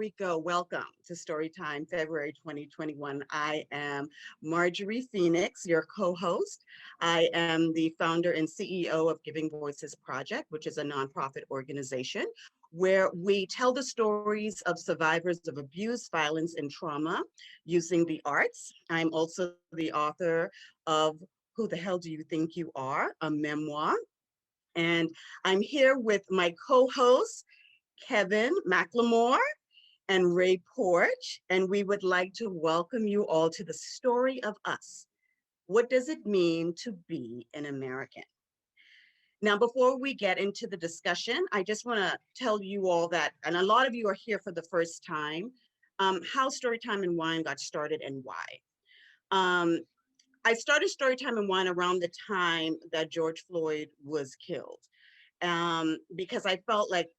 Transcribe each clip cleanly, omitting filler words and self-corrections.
we go. Welcome to Storytime February 2021. I am Marjorie Phoenix, your co-host. I am the founder and CEO of Giving Voices Project, which is a nonprofit organization where we tell the stories of survivors of abuse, violence, and trauma using the arts. I'm also the author of Who the Hell Do You Think You Are? A memoir. And I'm here with my co-hosts, Kevin McLemore and Ray Porch, and we would like to welcome you all to the story of us. What does it mean to be an American? Now, before we get into the discussion, I just want to tell you all that, and a lot of you are here for the first time, how Storytime and Wine got started and why. I started Storytime and Wine around the time that George Floyd was killed, because I felt like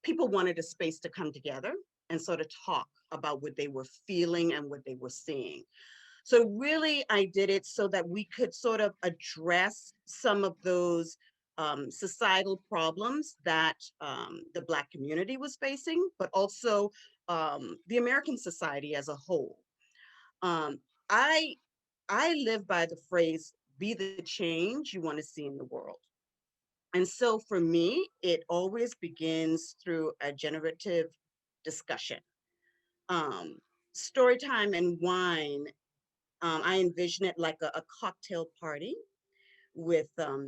people wanted a space to come together and sort of talk about what they were feeling and what they were seeing. So really, I did it so that we could sort of address some of those societal problems that the Black community was facing, but also the American society as a whole. Um, I, I live by the phrase, be the change you want to see in the world. And so for me, it always begins through a generative discussion. Um, Storytime and Wine, I envision it like a cocktail party with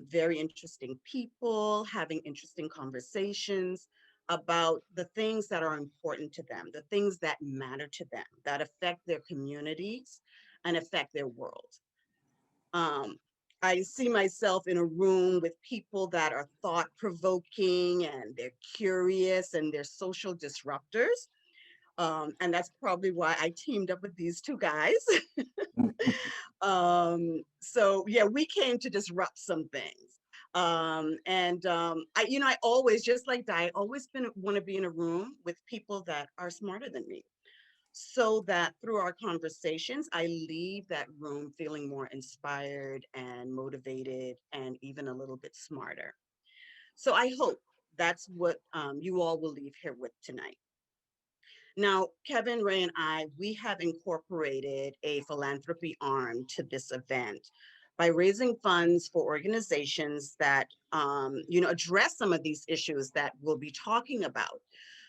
very interesting people, having interesting conversations about the things that are important to them, the things that matter to them, that affect their communities and affect their world. Um, I see myself in a room with people that are thought-provoking and they're curious and they're social disruptors. And that's probably why I teamed up with these two guys. So yeah, we came to disrupt some things. I always, just like Di, I always want to be in a room with people that are smarter than me, so that through our conversations, I leave that room feeling more inspired and motivated and even a little bit smarter. So I hope that's what you all will leave here with tonight. Now, Kevin, Ray, and I, we have incorporated a philanthropy arm to this event by raising funds for organizations that, address some of these issues that we'll be talking about.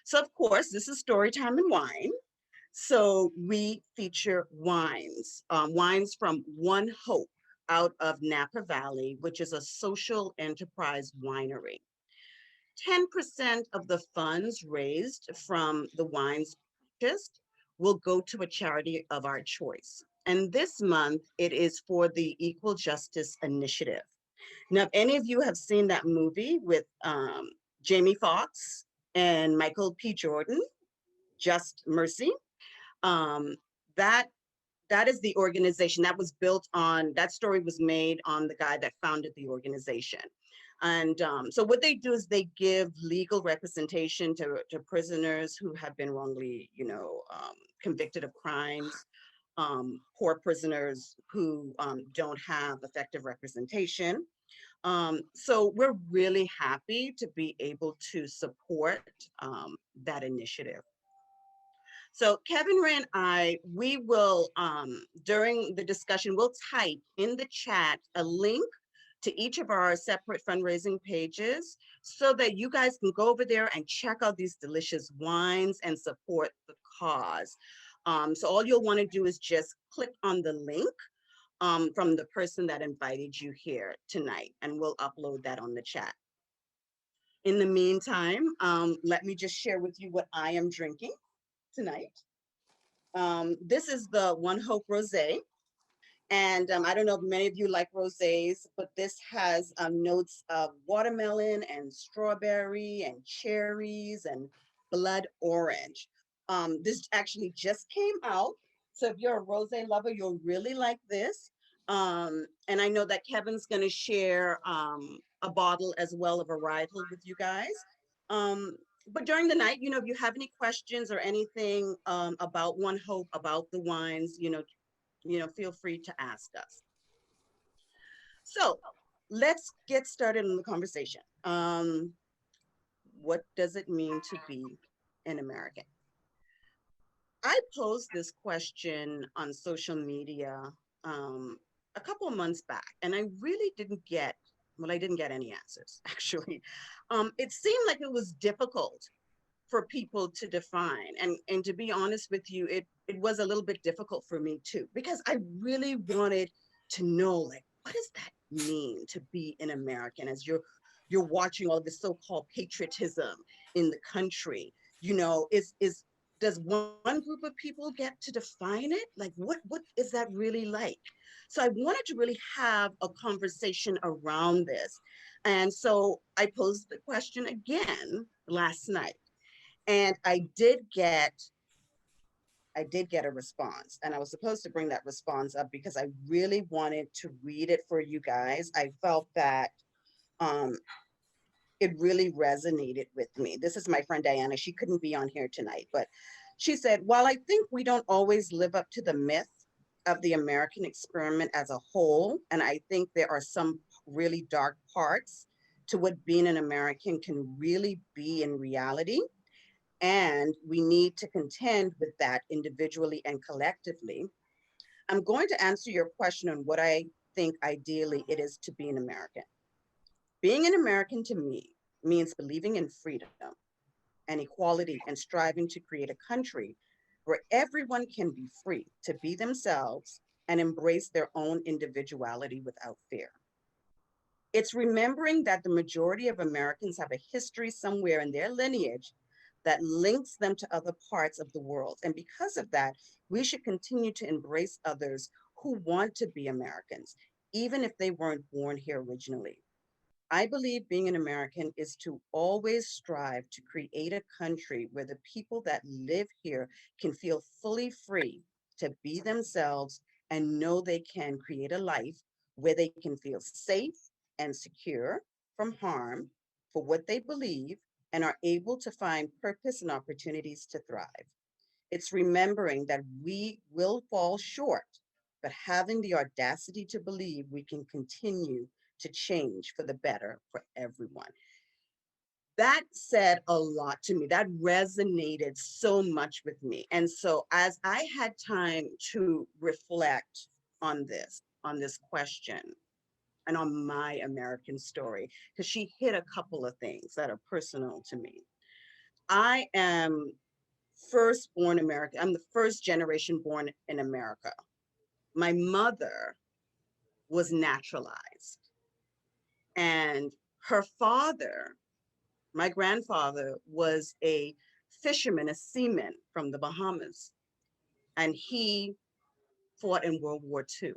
So, of course, this is Storytime and Wine. So we feature wines, wines from One Hope out of Napa Valley, which is a social enterprise winery. 10% of the funds raised from the wines purchased will go to a charity of our choice. And this month, it is for the Equal Justice Initiative. Now, if any of you have seen that movie with Jamie Foxx and Michael P. Jordan, Just Mercy, um, that that is the organization that was built on, that story was made on the guy that founded the organization. And so what they do is they give legal representation to prisoners who have been wrongly, convicted of crimes, poor prisoners who don't have effective representation. So we're really happy to be able to support that initiative. So Kevin, Ray, and I, we will, during the discussion, we'll type in the chat a link to each of our separate fundraising pages so that you guys can go over there and check out these delicious wines and support the cause. So all you'll want to do is just click on the link from the person that invited you here tonight, and we'll upload that on the chat. In the meantime, let me just share with you what I am drinking tonight. This is the One Hope Rosé. And I don't know if many of you like rosés, but this has notes of watermelon and strawberry and cherries and blood orange. This actually just came out. So if you're a rosé lover, you'll really like this. And I know that Kevin's going to share a bottle as well, a varietal with you guys. But during the night, if you have any questions or anything about One Hope, about the wines, feel free to ask us. So let's get started on the conversation. What does it mean to be an American? I posed this question on social media um, a couple of months back, and I really didn't get, well, I didn't get any answers, actually. It seemed like it was difficult for people to define. And to be honest with you, it was a little bit difficult for me too, because I really wanted to know, like, what does that mean to be an American as you're watching all this so-called patriotism in the country? Is does one group of people get to define it? Like, what is that really like? So I wanted to really have a conversation around this. And so I posed the question again last night, and I did get a response, and I was supposed to bring that response up because I really wanted to read it for you guys. I felt that um, it really resonated with me. This is my friend Diana. She couldn't be on here tonight, but she said, while I think we don't always live up to the myth of the American experiment as a whole, and I think there are some really dark parts to what being an American can really be in reality, and we need to contend with that individually and collectively. I'm going to answer your question on what I think ideally it is to be an American. Being an American to me means believing in freedom and equality and striving to create a country where everyone can be free to be themselves and embrace their own individuality without fear. It's remembering that the majority of Americans have a history somewhere in their lineage that links them to other parts of the world. And because of that, we should continue to embrace others who want to be Americans, even if they weren't born here originally. I believe being an American is to always strive to create a country where the people that live here can feel fully free to be themselves and know they can create a life where they can feel safe and secure from harm for what they believe and are able to find purpose and opportunities to thrive. It's remembering that we will fall short, but having the audacity to believe we can continue to change for the better for everyone. That said a lot to me. That resonated so much with me. And so as I had time to reflect on this question and on my American story, because she hit a couple of things that are personal to me. I am first born American. I'm the first generation born in America. My mother was naturalized, and her father, my grandfather, was a fisherman, a seaman from the Bahamas, and he fought in World War II.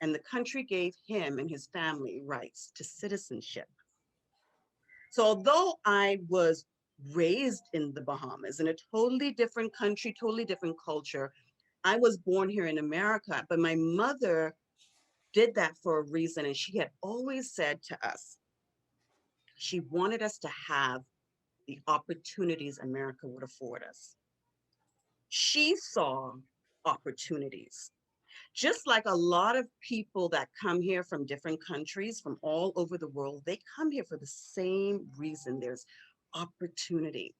And the country gave him and his family rights to citizenship. So although I was raised in the Bahamas in a totally different country, totally different culture, I was born here in America, but my mother did that for a reason. And she had always said to us, she wanted us to have the opportunities America would afford us. She saw opportunities. Just like a lot of people that come here from different countries, from all over the world, they come here for the same reason. There's opportunity.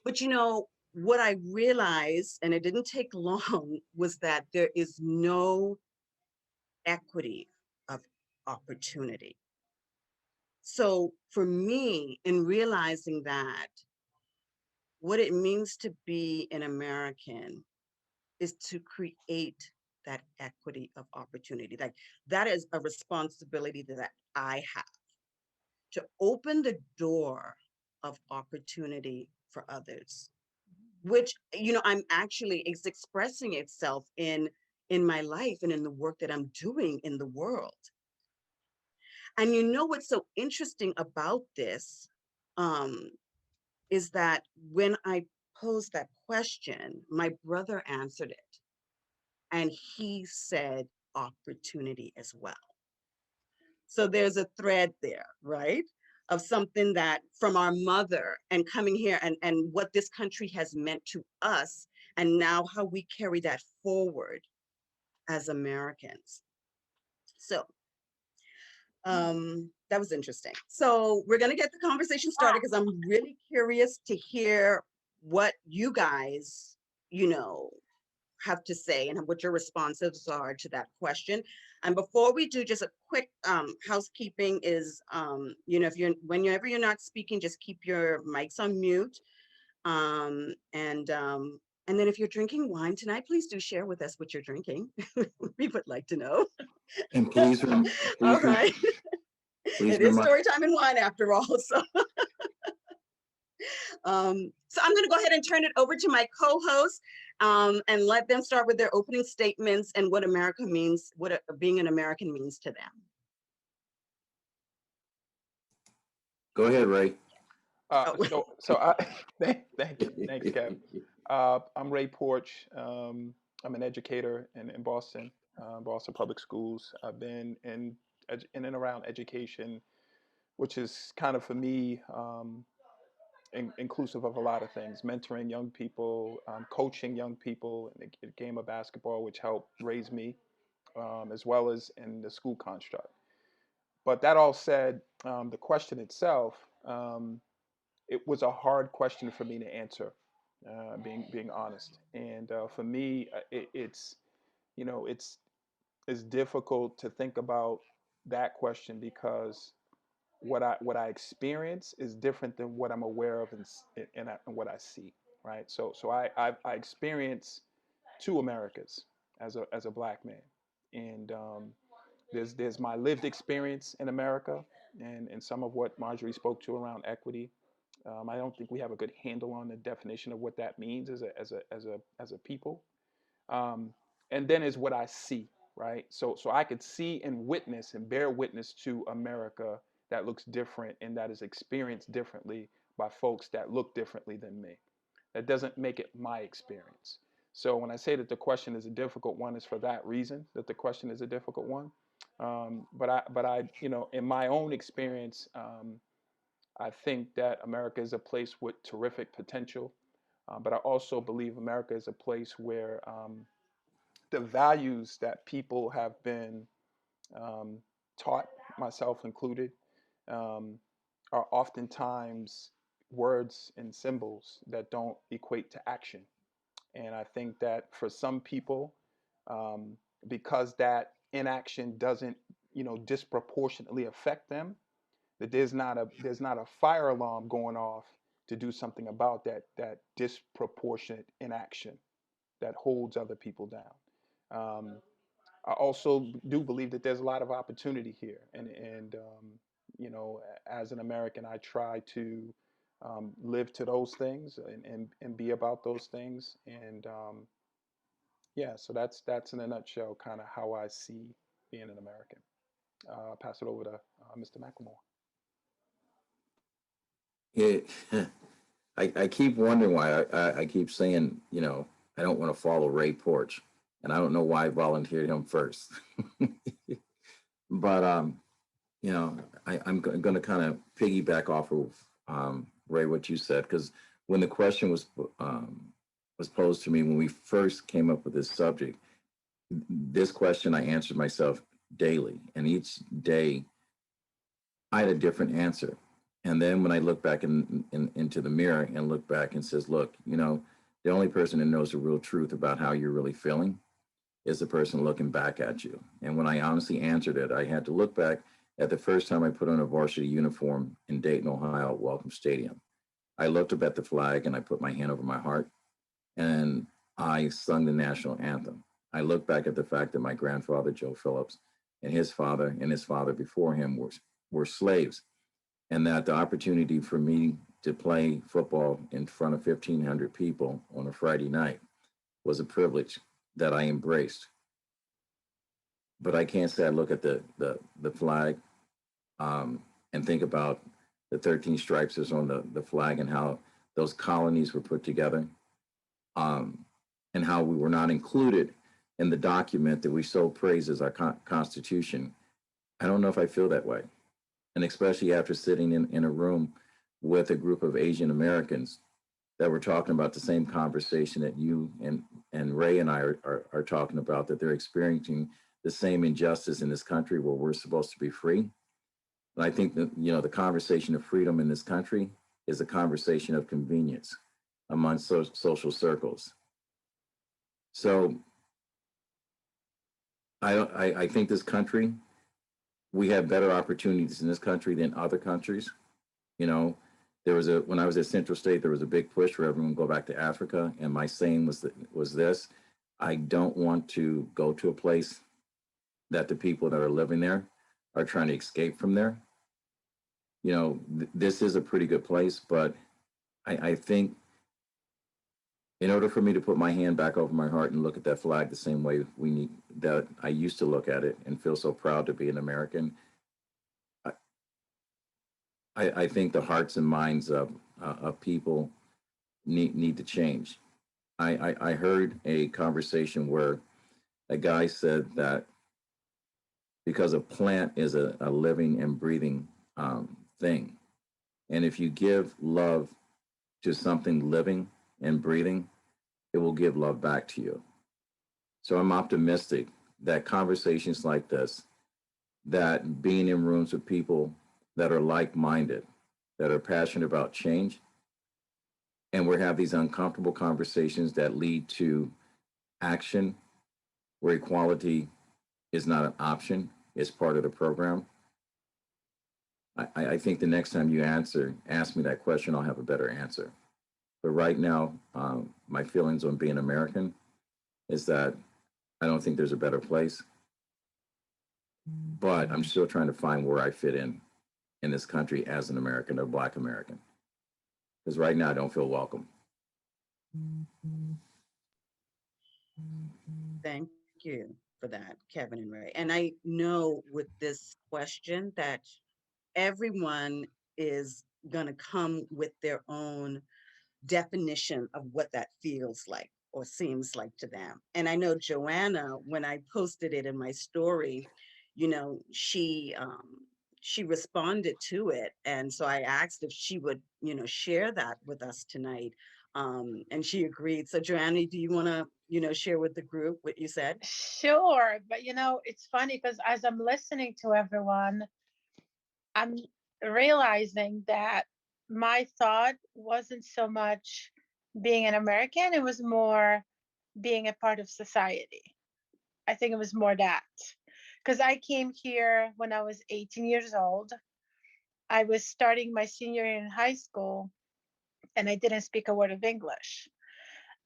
But what I realized, and it didn't take long, was that there is no equity of opportunity. So for me, in realizing that, what it means to be an American is to create that equity of opportunity. Like, that is a responsibility that I have, to open the door of opportunity for others, which I'm actually, it's expressing itself in my life and in the work that I'm doing in the world. And what's so interesting about this um, is that when I posed that question, my brother answered it, and he said opportunity as well. So there's a thread there, right? Of something that from our mother and coming here, and what this country has meant to us, and now how we carry that forward as Americans. So that was interesting. So we're going to get the conversation started because I'm really curious to hear what you guys, you know, have to say and what your responses are to that question. And before we do, just a quick housekeeping is, you know, if you're, whenever you're not speaking, just keep your mics on mute. Um, and um, and then if you're drinking wine tonight, please do share with us what you're drinking. We would like to know. And All please, right. please It is remind. story time and wine after all. So I'm going to go ahead and turn it over to my co-host and let them start with their opening statements and what America means, what being an American means to them. Go ahead, Ray. Oh. So I thank you, thanks, Kev. I'm Ray Porch. I'm an educator in Boston, Boston Public Schools. I've been in and around education, which is kind of for me inclusive of a lot of things: mentoring young people, coaching young people in the game of basketball, which helped raise me, as well as in the school construct. But that all said, the question itself. It was a hard question for me to answer, being honest. And for me, it's you know it's difficult to think about that question because what I experience is different than what I'm aware of and what I see. Right. So I experience two Americas as a black man, and there's my lived experience in America, and some of what Marjorie spoke to around equity. I don't think we have a good handle on the definition of what that means as a people. Um, and then is what I see, right? So I could see and witness and bear witness to America that looks different and that is experienced differently by folks that look differently than me. That doesn't make it my experience. So when I say that the question is a difficult one, it's for that reason that the question is a difficult one. But I, in my own experience, I think that America is a place with terrific potential, but I also believe America is a place where the values that people have been um, taught, myself included, um, are oftentimes words and symbols that don't equate to action. And I think that for some people, um, because that inaction doesn't, disproportionately affect them, that there's not a fire alarm going off to do something about that disproportionate inaction that holds other people down. Um, I also do believe that there's a lot of opportunity here, and as an American, I try to live to those things and be about those things, and yeah, so that's in a nutshell kind of how I see being an American. I'll pass it over to Mr. McLemore. It, I keep wondering why I keep saying, I don't want to follow Ray Porch, and I don't know why I volunteered him first. But I'm going to kind of piggyback off of Ray what you said, because when the question was posed to me when we first came up with this subject, this question I answered myself daily, and each day I had a different answer. And then when I look back into the mirror and look back and says, look, the only person that knows the real truth about how you're really feeling is the person looking back at you. And when I honestly answered it, I had to look back at the first time I put on a varsity uniform in Dayton, Ohio at Welcome Stadium. I looked up at the flag and I put my hand over my heart and I sung the national anthem. I look back at the fact that my grandfather, Joe Phillips, and his father before him were slaves, and that the opportunity for me to play football in front of 1,500 people on a Friday night was a privilege that I embraced. But I can't say I look at the flag and think about the 13 stripes that's on the flag and how those colonies were put together, um, and how we were not included in the document that we so praise as our Constitution. I don't know if I feel that way. And especially after sitting in a room with a group of Asian Americans that were talking about the same conversation that you and Ray and I are talking about, that they're experiencing the same injustice in this country where we're supposed to be free. And I think that, the conversation of freedom in this country is a conversation of convenience among social circles. So I think this country, we have better opportunities in this country than other countries. You know, when I was at Central State, there was a big push for everyone to go back to Africa, and my saying was this: I don't want to go to a place that the people that are living there are trying to escape from there. This is a pretty good place, but I think in order for me to put my hand back over my heart and look at that flag the same way that I used to look at it and feel so proud to be an American, I think the hearts and minds of people need to change. I heard a conversation where a guy said that because a plant is a living and breathing thing, and if you give love to something living and breathing, it will give love back to you. So I'm optimistic that conversations like this, that being in rooms with people that are like-minded, that are passionate about change, and we have these uncomfortable conversations that lead to action where equality is not an option, it's part of the program. I think the next time you ask me that question, I'll have a better answer. But right now, my feelings on being American is that I don't think there's a better place. But I'm still trying to find where I fit in this country as an American, a Black American. Because right now I don't feel welcome. Thank you for that, Kevin and Ray. And I know with this question that everyone is going to come with their own definition of what that feels like or seems like to them. And I know Joanna, when I posted it in my story, she responded to it, and so I asked if she would share that with us tonight, and she agreed. So Joanna, do you want to share with the group what you said? Sure, but it's funny because as I'm listening to everyone, I'm realizing that my thought wasn't so much being an American, it was more being a part of society. I think it was more that. Because I came here when I was 18 years old. I was starting my senior year in high school and I didn't speak a word of English.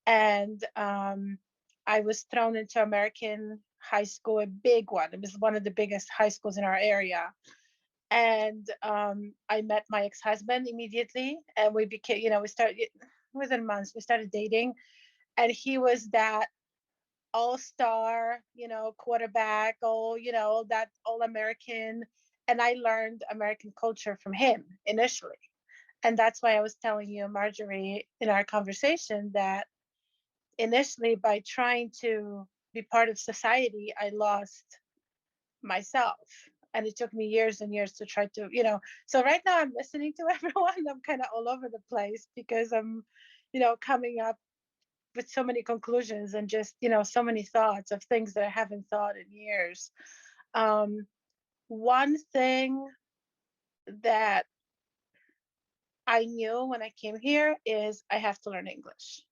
And I was thrown into American high school, a big one. It was one of the biggest high schools in our area. And I met my ex-husband immediately, and we became, we started within months. We started dating, and he was that all-star, quarterback, that all-American. And I learned American culture from him initially, and that's why I was telling you, Marjorie, in our conversation that initially by trying to be part of society, I lost myself. And it took me years and years to try to, so right now I'm listening to everyone. I'm kind of all over the place because I'm, coming up with so many conclusions and just, so many thoughts of things that I haven't thought in years. One thing that I knew when I came here is I have to learn English.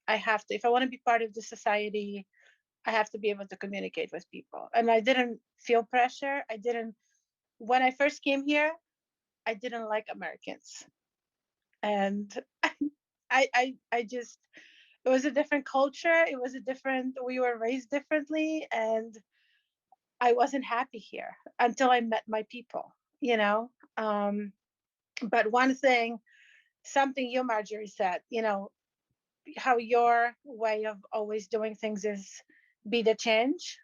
I have to, if I want to be part of the society, I have to be able to communicate with people. And I didn't feel pressure. When I first came here, I didn't like Americans. And I just, it was a different culture. We were raised differently. And I wasn't happy here until I met my people, But one thing, something you, Marjorie, said, how your way of always doing things is be the change.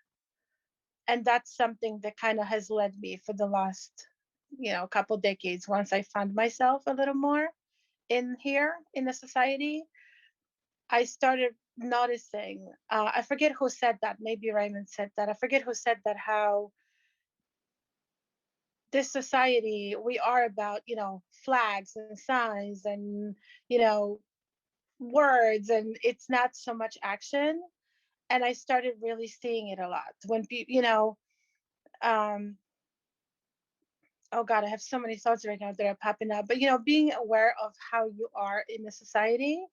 And that's something that kind of has led me for the last, couple decades. Once I found myself a little more in here in the society, I started noticing, I forget who said that, maybe Raymond said that, I forget who said that, how this society, we are about, flags and signs and, words, and it's not so much action. And I started really seeing it a lot when people, oh God, I have so many thoughts right now that are popping up. But being aware of how you are in the society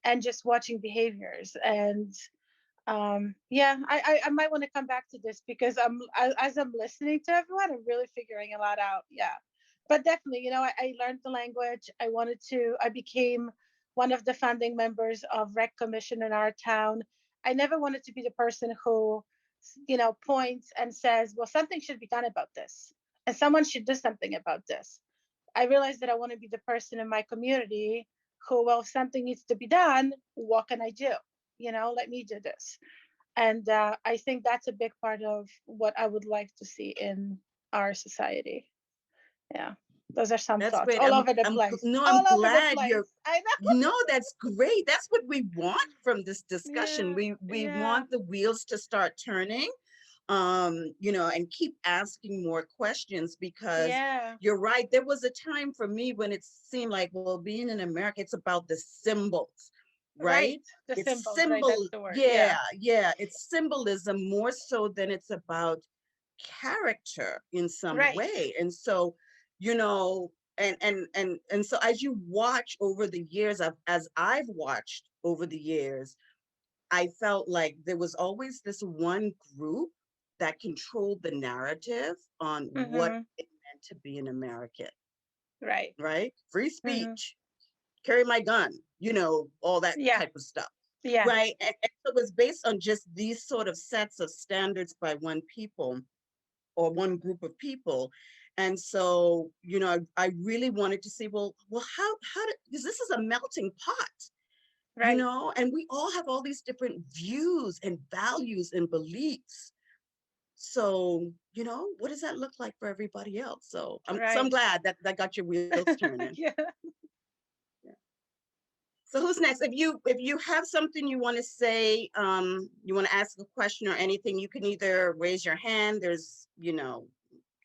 and just watching behaviors. And Yeah, I might want to come back to this because as I'm listening to everyone, I'm really figuring a lot out. Yeah, but definitely, I learned the language. I became one of the founding members of Rec Commission in our town. I never wanted to be the person who, points and says, well, something should be done about this, and someone should do something about this. I realized that I want to be the person in my community who, well, if something needs to be done, what can I do? Let me do this. And I think that's a big part of what I would like to see in our society. Yeah, those are some That's thoughts great. all over the place. No, I'm All over the glad place. you're, I know. no, that's great. That's what we want from this discussion. Yeah, We yeah, want the wheels to start turning, and keep asking more questions, because yeah. you're right. There was a time for me when it seemed like, well, being in America, it's about the symbols, Right. right? The It's symbols, right? That's symbol, the word. yeah, Yeah. yeah. It's symbolism more so than it's about character in some Right. way. And so, you know, and so as you watch over the years, as I've watched over the years, I felt like there was always this one group that controlled the narrative on what Mm-hmm. it meant to be an American, Right. right? Free Mm-hmm. speech, carry my gun, all that Yeah. type of stuff, Yeah. right? And so it was based on just these sort of sets of standards by one people or one group of people. And so, I really wanted to see, well, how did, because this is a melting pot, Right. and we all have all these different views and values and beliefs. So, what does that look like for everybody else? So I'm Right. glad that got your wheels turning. Yeah. Yeah. So who's next? If you have something you want to say, you want to ask a question or anything, you can either raise your hand. There's,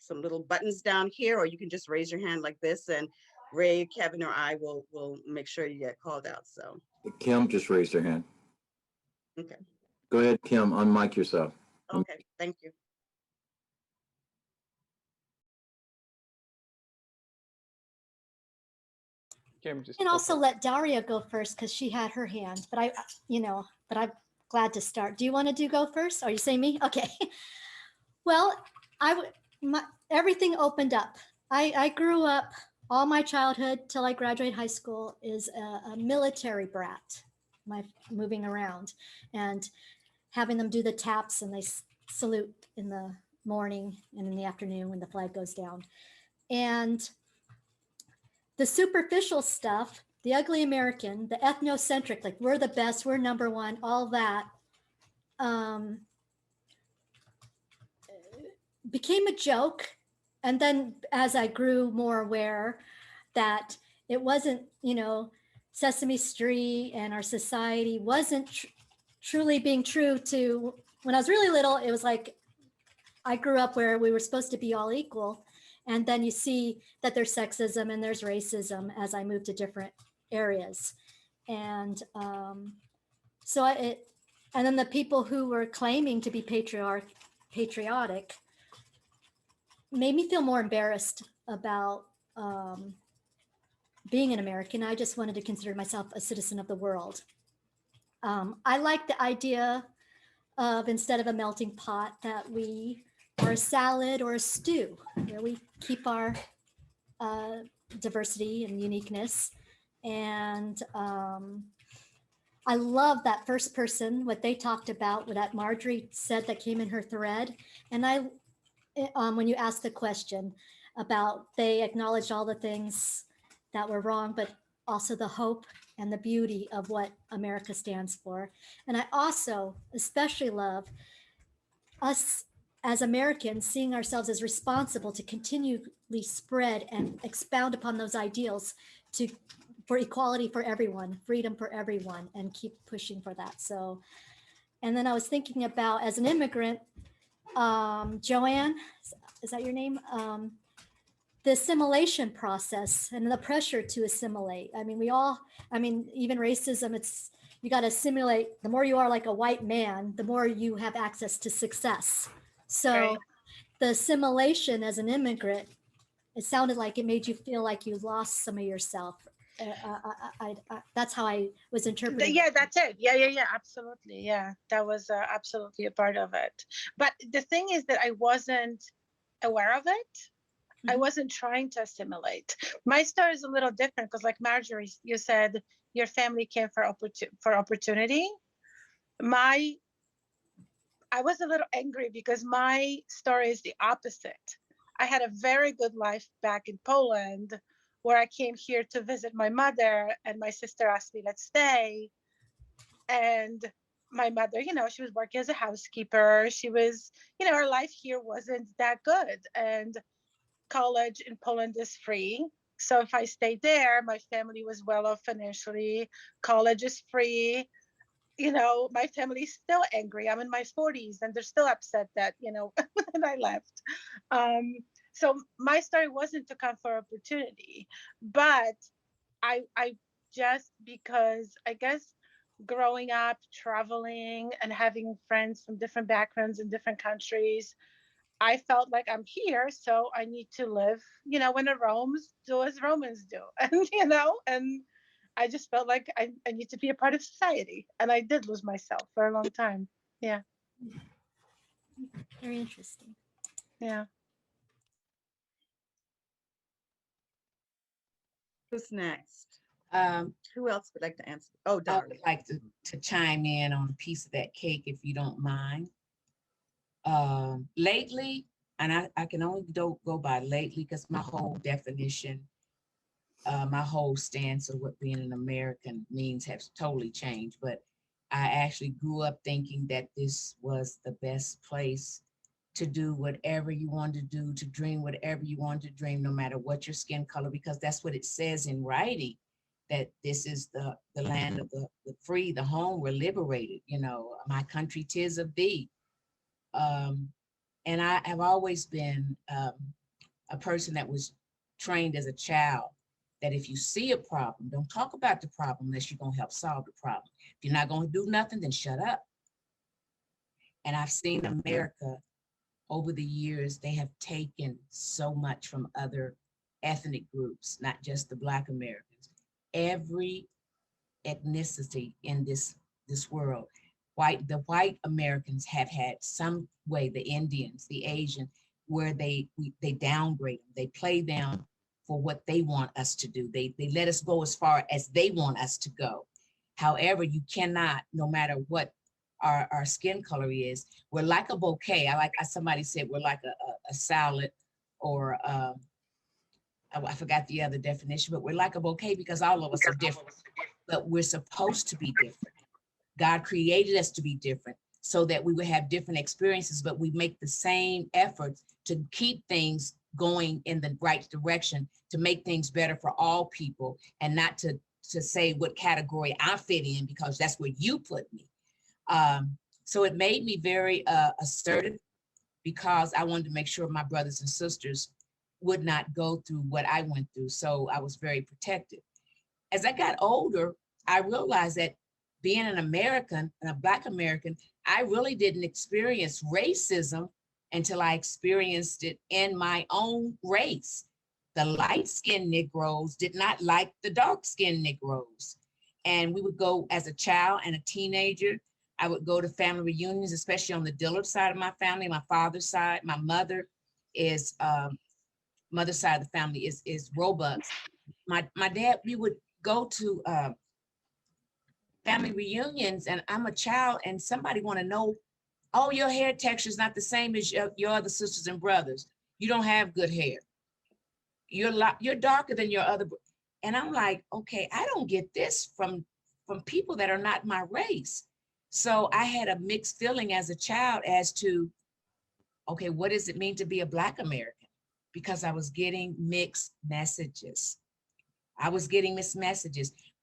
some little buttons down here, or you can just raise your hand like this, and Ray, Kevin, or I will make sure you get called out. So, Kim just raised her hand. okay. Go ahead, Kim, unmic yourself. Okay, thank you. Kim, just And go also first. let Daria go first because she had her hand, but I'm glad to start. Do you want to go first? Are you saying me? Okay. Well, everything opened up. I grew up all my childhood till I graduated high school is a military brat. My moving around and having them do the taps and they salute in the morning and in the afternoon when the flag goes down. And the superficial stuff, the ugly American, the ethnocentric, like we're the best, we're number one, all that became a joke. And then as I grew more aware that it wasn't, Sesame Street and our society wasn't truly being true to, when I was really little, it was like, I grew up where we were supposed to be all equal. And then you see that there's sexism and there's racism as I moved to different areas. And and then the people who were claiming to be patriotic made me feel more embarrassed about being an American. I just wanted to consider myself a citizen of the world. I like the idea of, instead of a melting pot, that we are a salad or a stew, where we keep our diversity and uniqueness. And I love that first person, what they talked about, what that Marjorie said that came in her thread. And when you asked the question about, they acknowledged all the things that were wrong, but also the hope and the beauty of what America stands for. And I also especially love us as Americans seeing ourselves as responsible to continually spread and expound upon those ideals for equality for everyone, freedom for everyone, and keep pushing for that. So, and then I was thinking about, as an immigrant, Joanne, is that your name? The assimilation process and the pressure to assimilate. I mean, even racism, you got to assimilate. The more you are like a white man, the more you have access to success. So Right. the assimilation as an immigrant, it sounded like it made you feel like you lost some of yourself. That's how I was interpreting. Yeah, that's it. Yeah, absolutely. Yeah, that was absolutely a part of it. But the thing is that I wasn't aware of it. I wasn't trying to assimilate. My story is a little different because, like Marjorie, you said your family came for opportunity. I was a little angry because my story is the opposite. I had a very good life back in Poland, where I came here to visit my mother, and my sister asked me, let's stay. And my mother, she was working as a housekeeper. She was, her life here wasn't that good. And college in Poland is free. So if I stayed there, my family was well off financially. College is free. My family's still angry. I'm in my 40s and they're still upset that, that I left. So my story wasn't to come for opportunity, but I just, because I guess growing up, traveling and having friends from different backgrounds in different countries, I felt like I'm here, so I need to live, when the Romans do as Romans do. And I just felt like I need to be a part of society. And I did lose myself for a long time. Yeah. Very interesting. Yeah. Who's next? Um, Who else would like to answer? Oh, I Daria. would like to chime in on a piece of that cake, if you don't mind. Lately, and I can only go by lately because my whole definition, my whole stance of what being an American means has totally changed. But I actually grew up thinking that this was the best place to do whatever you want to do, to dream whatever you want to dream, no matter what your skin color, because that's what it says in writing, that this is the land of the free, the home, we're liberated, my country 'tis of thee. And I have always been a person that was trained as a child that if you see a problem, don't talk about the problem unless you're going to help solve the problem. If you're not going to do nothing, then shut up. And I've seen America over the years, they have taken so much from other ethnic groups, not just the Black Americans. Every ethnicity in this world, the white Americans have had some way, the Indians, the Asian, where they downgrade them, they play them for what they want us to do. They let us go as far as they want us to go. However, you cannot, no matter what our skin color is, we're like a bouquet. Somebody said we're like a salad, or I forgot the other definition, but we're like a bouquet because all of us are different, but we're supposed to be different. God created us to be different so that we would have different experiences, but we make the same efforts to keep things going in the right direction, to make things better for all people, and not to say what category I fit in because that's where you put me. So it made me very assertive because I wanted to make sure my brothers and sisters would not go through what I went through. So I was very protective. As I got older, I realized that being an American and a Black American, I really didn't experience racism until I experienced it in my own race. The light-skinned Negroes did not like the dark-skinned Negroes. And we would go as a child and a teenager. I would go to family reunions, especially on the Dillard side of my family, my father's side. My mother is, mother's side of the family is Robux. My dad, we would go to family reunions, and I'm a child, and somebody want to know, oh, your hair texture is not the same as your other sisters and brothers. You don't have good hair. You're darker than your other. And I'm like, okay, I don't get this from people that are not my race. So I had a mixed feeling as a child as to, okay, what does it mean to be a Black American? Because I was getting mixed messages.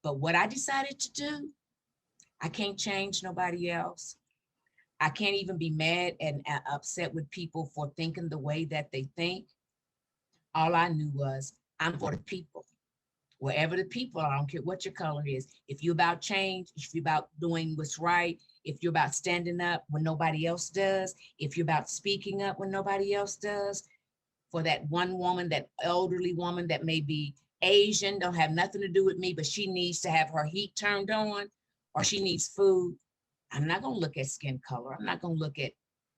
But what I decided to do, I can't change nobody else. I can't even be mad and upset with people for thinking the way that they think. All I knew was I'm for the people. Wherever the people are, I don't care what your color is. If you're about change, if you're about doing what's right, if you're about standing up when nobody else does, if you're about speaking up when nobody else does, for that one woman, that elderly woman that may be Asian, don't have nothing to do with me, but she needs to have her heat turned on, or she needs food. I'm not going to look at skin color. I'm not going to look at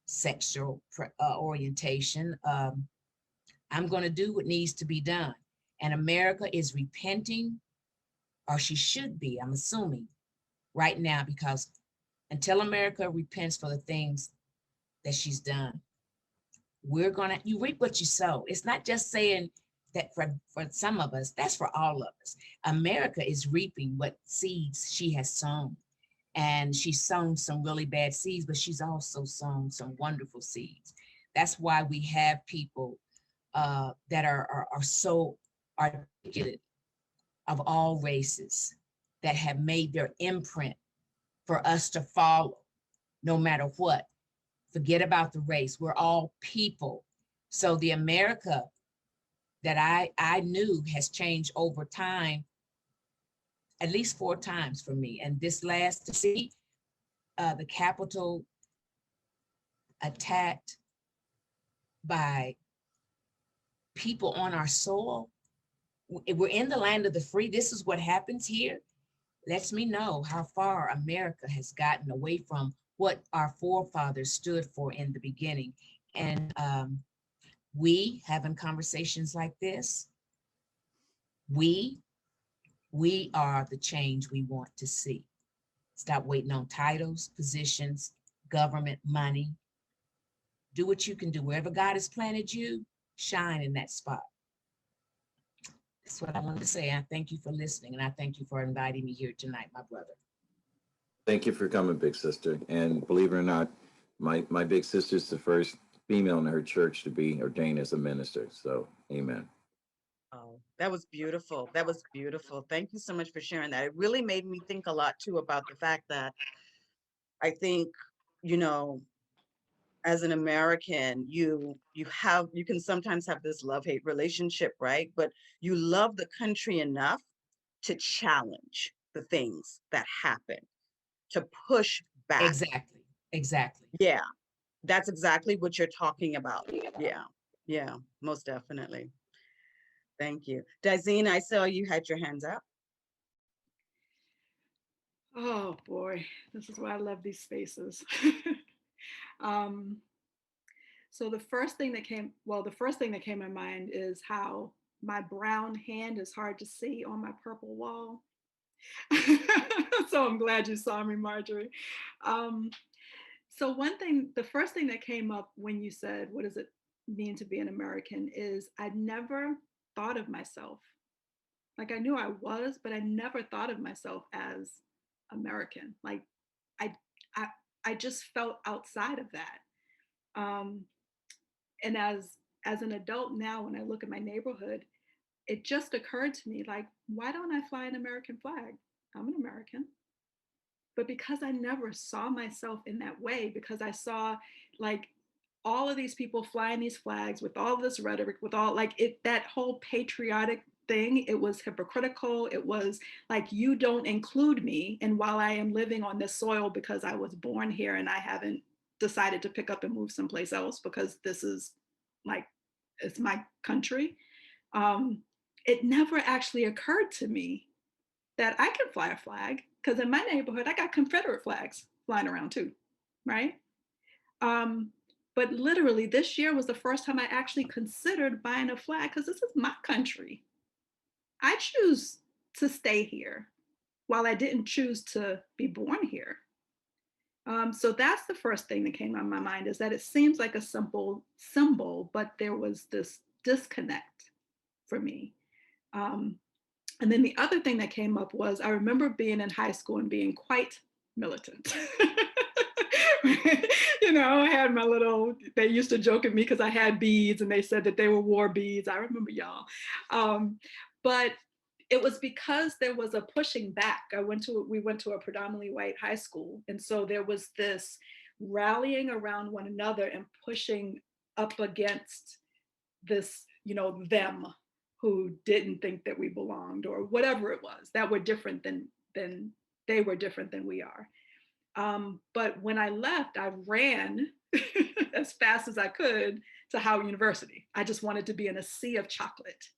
sexual orientation. I'm going to do what needs to be done. And America is repenting, or she should be, I'm assuming, right now, because until America repents for the things that she's done, you reap what you sow. It's not just saying that for some of us, that's for all of us. America is reaping what seeds she has sown. And she's sown some really bad seeds, but she's also sown some wonderful seeds. That's why we have people that are so articulate of all races that have made their imprint for us to follow no matter what. Forget about the race. We're all people. So the America that I knew has changed over time, at least 4 times for me. And this last, to see the Capitol attacked by people on our soil. We're in the land of the free. This is what happens here. Lets me know how far America has gotten away from what our forefathers stood for in the beginning. And we having conversations like this, we are the change we want to see. Stop waiting on titles, positions, government, money. Do what you can do. Wherever God has planted you, shine in that spot. That's what I wanted to say. I thank you for listening, and I thank you for inviting me here tonight, my brother. Thank you for coming, big sister. And believe it or not, my big sister's the first female in her church to be ordained as a minister. So, amen. Oh, that was beautiful. That was beautiful. Thank you so much for sharing that. It really made me think a lot too about the fact that I think, you know, as an American, you can sometimes have this love-hate relationship, right? But you love the country enough to challenge the things that happen, to push back. Exactly. Yeah, that's exactly what you're talking about. Yeah, most definitely. Thank you. Dazine, I saw you had your hands up. Oh boy, this is why I love these spaces. um, so the first thing that came to my mind is how my brown hand is hard to see on my purple wall. So I'm glad you saw me, Marjorie. So the first thing that came up when you said, what does it mean to be an American, is I never thought of myself. Like, I knew I was, but I never thought of myself as American. Like, I I just felt outside of that. And as an adult now, when I look at my neighborhood, it just occurred to me, like, why don't I fly an American flag? I'm an American. But because I never saw myself in that way, because I saw like all of these people flying these flags with all this rhetoric, with all like it, that whole patriotic thing, it was hypocritical. It was like, you don't include me. And while I am living on this soil because I was born here and I haven't decided to pick up and move someplace else because this is like, it's my country. It never actually occurred to me that I can fly a flag, because in my neighborhood, I got Confederate flags flying around too, right? But literally this year was the first time I actually considered buying a flag, because this is my country. I choose to stay here while I didn't choose to be born here. So that's the first thing that came on my mind, is that it seems like a simple symbol, but there was this disconnect for me. And then the other thing that came up was, I remember being in high school and being quite militant. You know, I had my little, they used to joke at me because I had beads and they said that they were war beads. I remember y'all. But it was because there was a pushing back. We went to a predominantly white high school. And so there was this rallying around one another and pushing up against this, you know, them who didn't think that we belonged, or whatever it was, that were different than they were different than we are. But when I left, I ran as fast as I could to Howard University. I just wanted to be in a sea of chocolate.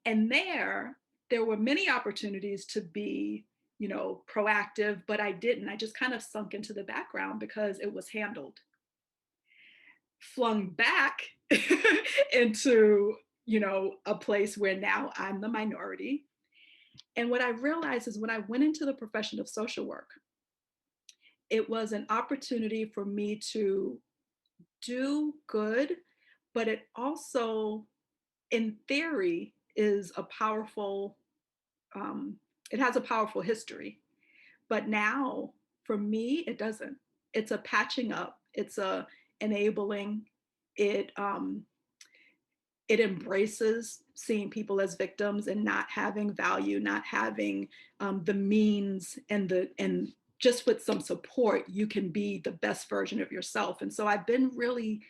And there were many opportunities to be, proactive, but I didn't. I just kind of sunk into the background because it was handled. Flung back into, a place where now I'm the minority. And what I realized is when I went into the profession of social work, it was an opportunity for me to do good, but it also, in theory, is a powerful, it has a powerful history. But now, for me, it doesn't. It's a patching up. It's a enabling. It it embraces seeing people as victims and not having value, not having the means and just with some support, you can be the best version of yourself. And so I've been really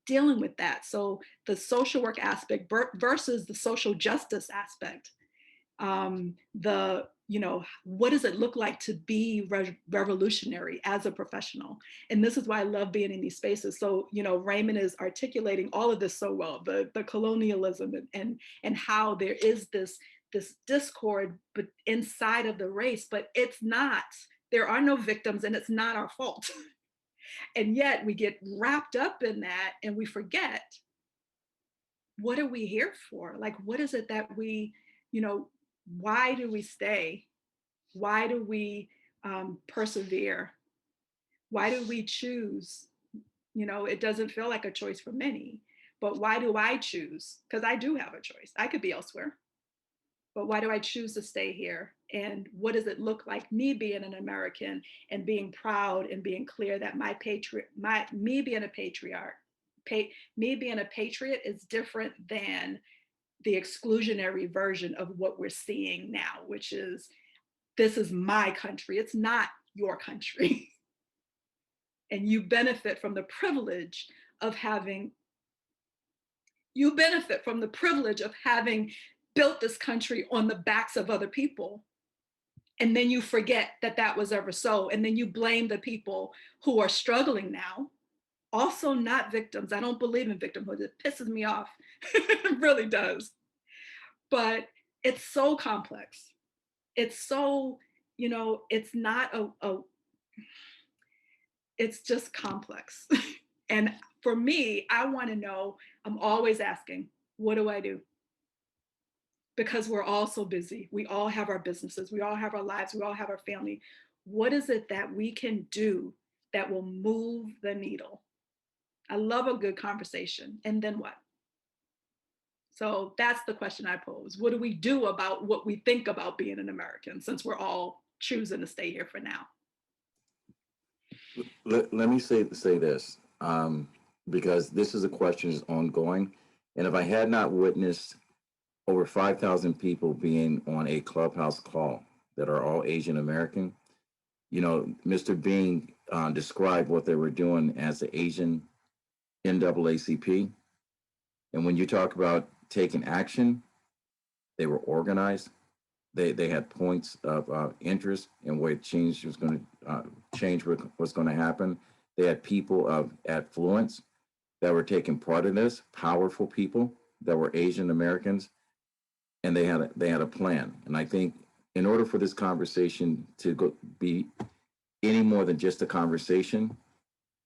dealing with that. So the social work aspect versus the social justice aspect, the what does it look like to be revolutionary as a professional? And this is why I love being in these spaces. So Raymond is articulating all of this so well, the colonialism and how there is this discord but inside of the race, but it's not, there are no victims and it's not our fault. And yet we get wrapped up in that and we forget, what are we here for? Like, what is it that we, why do we stay? Why do we persevere? Why do we choose? It doesn't feel like a choice for many, but why do I choose? Because I do have a choice. I could be elsewhere, but why do I choose to stay here? And what does it look like me being an American and being proud and being clear that me being a patriarch, me being a patriot is different than the exclusionary version of what we're seeing now, which is, this is my country. It's not your country. And you benefit from the privilege of having built this country on the backs of other people. And then you forget that that was ever so. And then you blame the people who are struggling now, also not victims. I don't believe in victimhood. It pisses me off. It really does. But it's so complex. It's so, it's not it's just complex. And for me, I want to know, I'm always asking, what do I do? Because we're all so busy. We all have our businesses. We all have our lives. We all have our family. What is it that we can do that will move the needle? I love a good conversation. And then what? So that's the question I pose. What do we do about what we think about being an American, since we're all choosing to stay here for now? Let me say this, because this is a question that's ongoing. And if I had not witnessed over 5,000 people being on a clubhouse call that are all Asian American, Mr. Bean described what they were doing as the Asian NAACP. And when you talk about taking action, they were organized. They had points of interest in where change was going to change what's going to happen. They had people of affluence that were taking part in this, powerful people that were Asian Americans, and they had a plan. And I think in order for this conversation to be any more than just a conversation,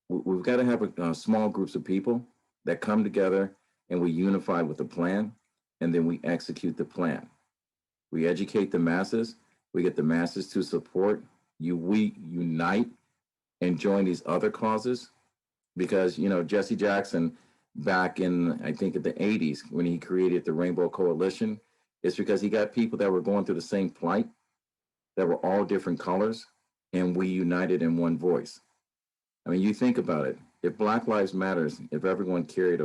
we've got to have small groups of people that come together and we unify with a plan, and then we execute the plan. We educate the masses. We get the masses to support you. We unite and join these other causes, because Jesse Jackson, back in, I think, in the 80s, when he created the Rainbow Coalition, it's because he got people that were going through the same plight, that were all different colors, and we united in one voice. I mean, you think about it. If Black Lives Matters, if everyone carried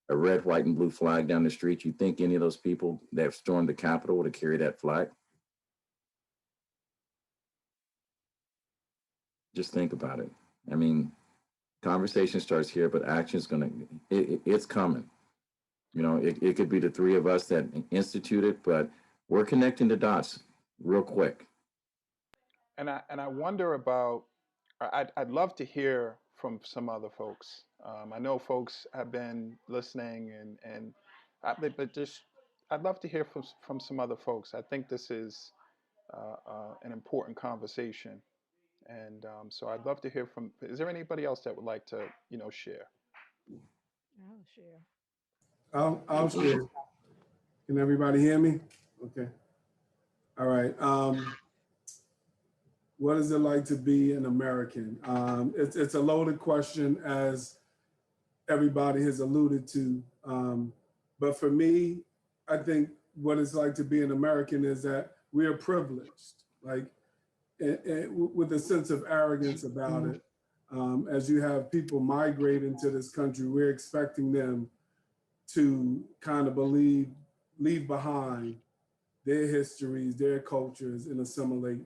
a red, white, and blue flag down the street, you think any of those people that stormed the Capitol would have carried that flag? Just think about it. I mean, conversation starts here, but action's it's coming. It could be the three of us that institute it, but we're connecting the dots real quick. And I wonder about. I'd love to hear from some other folks. I know folks have been listening, but just I'd love to hear from some other folks. I think this is an important conversation, and so I'd love to hear from. Is there anybody else that would like to, share? I'll share. I'll share. Can everybody hear me? Okay. All right. What is it like to be an American? It's a loaded question, as everybody has alluded to. But for me, I think what it's like to be an American is that we are privileged, like, with a sense of arrogance about it. As you have people migrate into this country, we're expecting them to kind of leave behind their histories, their cultures, and assimilate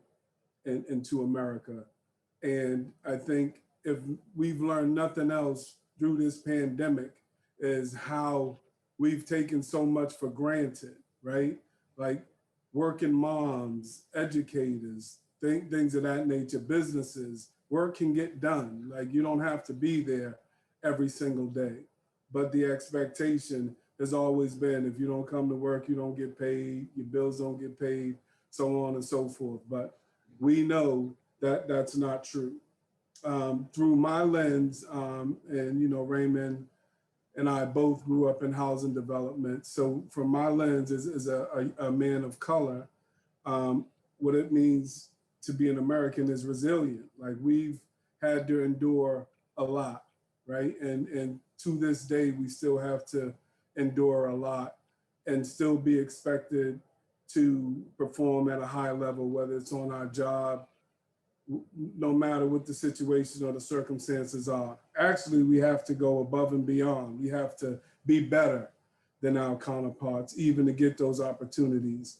into America. And I think if we've learned nothing else through this pandemic, is how we've taken so much for granted, right? Like working moms, educators, things of that nature, businesses, work can get done. Like you don't have to be there every single day. But the expectation has always been, if you don't come to work, you don't get paid, your bills don't get paid, so on and so forth. But we know that that's not true. Through my lens, and Raymond and I both grew up in housing development. So from my lens as a man of color, what it means to be an American is resilient. Like we've had to endure a lot, right? And to this day, we still have to endure a lot and still be expected to perform at a high level, whether it's on our job, no matter what the situation or the circumstances are. Actually, we have to go above and beyond. We have to be better than our counterparts, even to get those opportunities.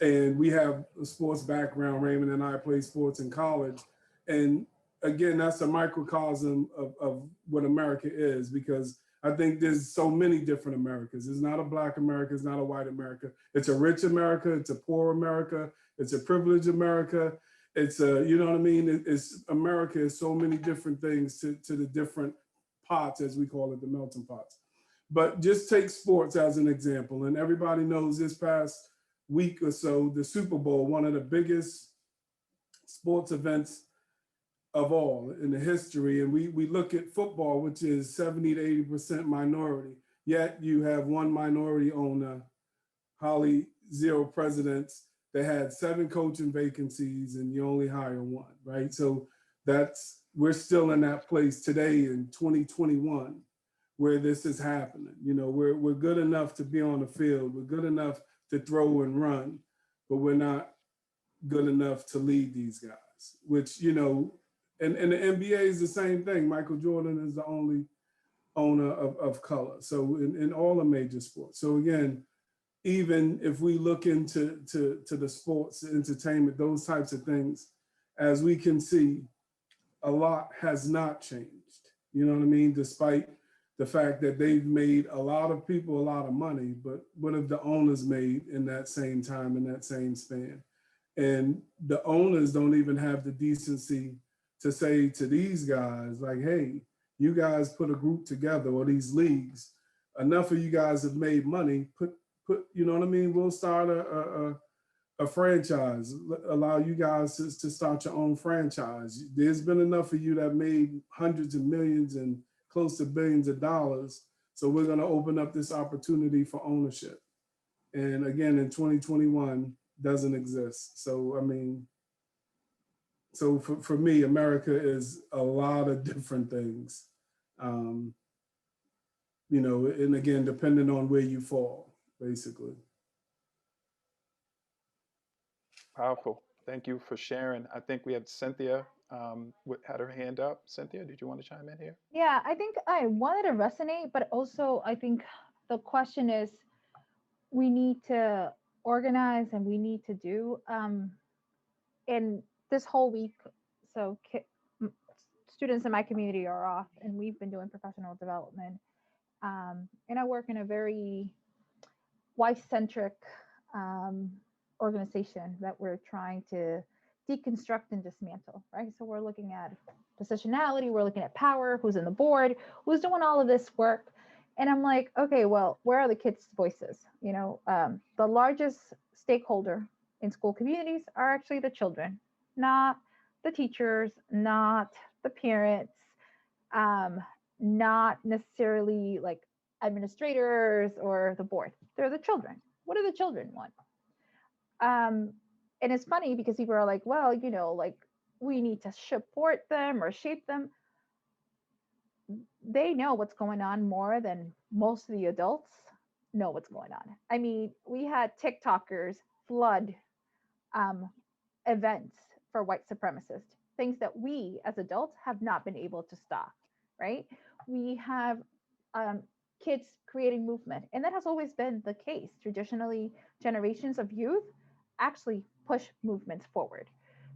And we have a sports background. Raymond and I played sports in college. And again, that's a microcosm of what America is, because I think there's so many different Americas. It's not a Black America, it's not a white America. It's a rich America, it's a poor America, it's a privileged America. It's a, you know what I mean? It's America is so many different things to the different pots, as we call it, the melting pots. But just take sports as an example. And everybody knows this past week or so, the Super Bowl, one of the biggest sports events of all in the history. And we look at football, which is 70 to 80% minority, yet you have one minority owner, Holly, 0 presidents, that had 7 coaching vacancies and you only hire 1, right? So we're still in that place today in 2021 where this is happening. We're good enough to be on the field, we're good enough to throw and run, but we're not good enough to lead these guys, which, and the NBA is the same thing. Michael Jordan is the only owner of color. So in all the major sports. So again, even if we look into the sports, entertainment, those types of things, as we can see, a lot has not changed. You know what I mean? Despite the fact that they've made a lot of people a lot of money, but what have the owners made in that same time, in that same span? And the owners don't even have the decency to say to these guys, like, hey, you guys put a group together, or these leagues, enough of you guys have made money, put, you know what I mean? We'll start a franchise, allow you guys to start your own franchise. There's been enough of you that made hundreds of millions and close to billions of dollars. So we're gonna open up this opportunity for ownership. And again, in 2021, doesn't exist. So, I mean, so for me, America is a lot of different things. And again, depending on where you fall, basically. Powerful. Thank you for sharing. I think we had Cynthia had her hand up. Cynthia, did you want to chime in here? Yeah, I think I wanted to resonate, but also I think the question is we need to organize and we need to do. In this whole week, so students in my community are off and we've been doing professional development. And I work in a very wife-centric organization that we're trying to deconstruct and dismantle, right? So we're looking at positionality, we're looking at power, who's in the board, who's doing all of this work. And I'm like, okay, well, where are the kids' voices? The largest stakeholder in school communities are actually the children, not the teachers, not the parents, um, not necessarily like administrators or the board. They're the children. What do the children want? And it's funny because people are like, well, like we need to support them or shape them. They know what's going on more than most of the adults know what's going on. I mean, we had TikTokers flood um, events for white supremacists, things that we as adults have not been able to stop, right? We have um, kids creating movement, and that has always been the case. Traditionally, generations of youth actually push movements forward.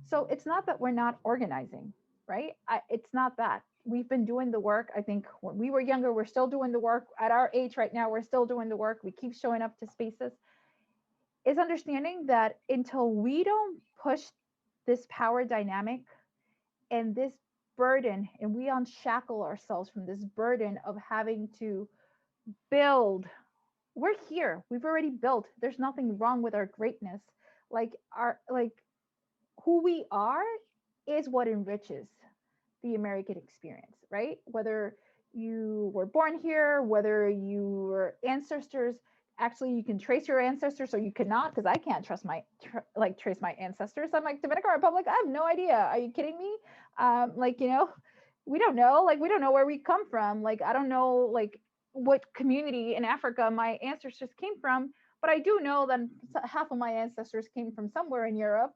So it's not that we're not organizing, right? It's not that. We've been doing the work. I think when we were younger, we're still doing the work. At our age right now, we're still doing the work. We keep showing up to spaces. Is understanding that until we don't push this power dynamic and this burden, and we unshackle ourselves from this burden of having to build, we're here, we've already built, there's nothing wrong with our greatness. Like who we are is what enriches the American experience, right? Whether you were born here, whether your ancestors, actually you can trace your ancestors or you cannot, because I can't trust trace my ancestors. I'm like, Dominican Republic, I have no idea. Are you kidding me? We don't know. Like, we don't know where we come from. Like, I don't know like what community in Africa my ancestors came from, but I do know that half of my ancestors came from somewhere in Europe,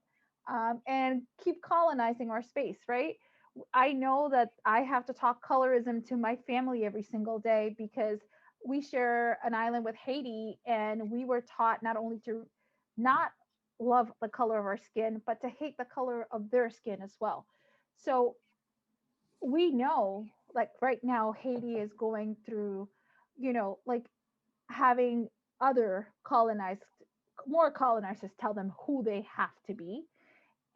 and keep colonizing our space, right? I know that I have to talk colorism to my family every single day because we share an island with Haiti, and we were taught not only to not love the color of our skin, but to hate the color of their skin as well. So we know, like right now, Haiti is going through, like having other colonized, more colonizers tell them who they have to be,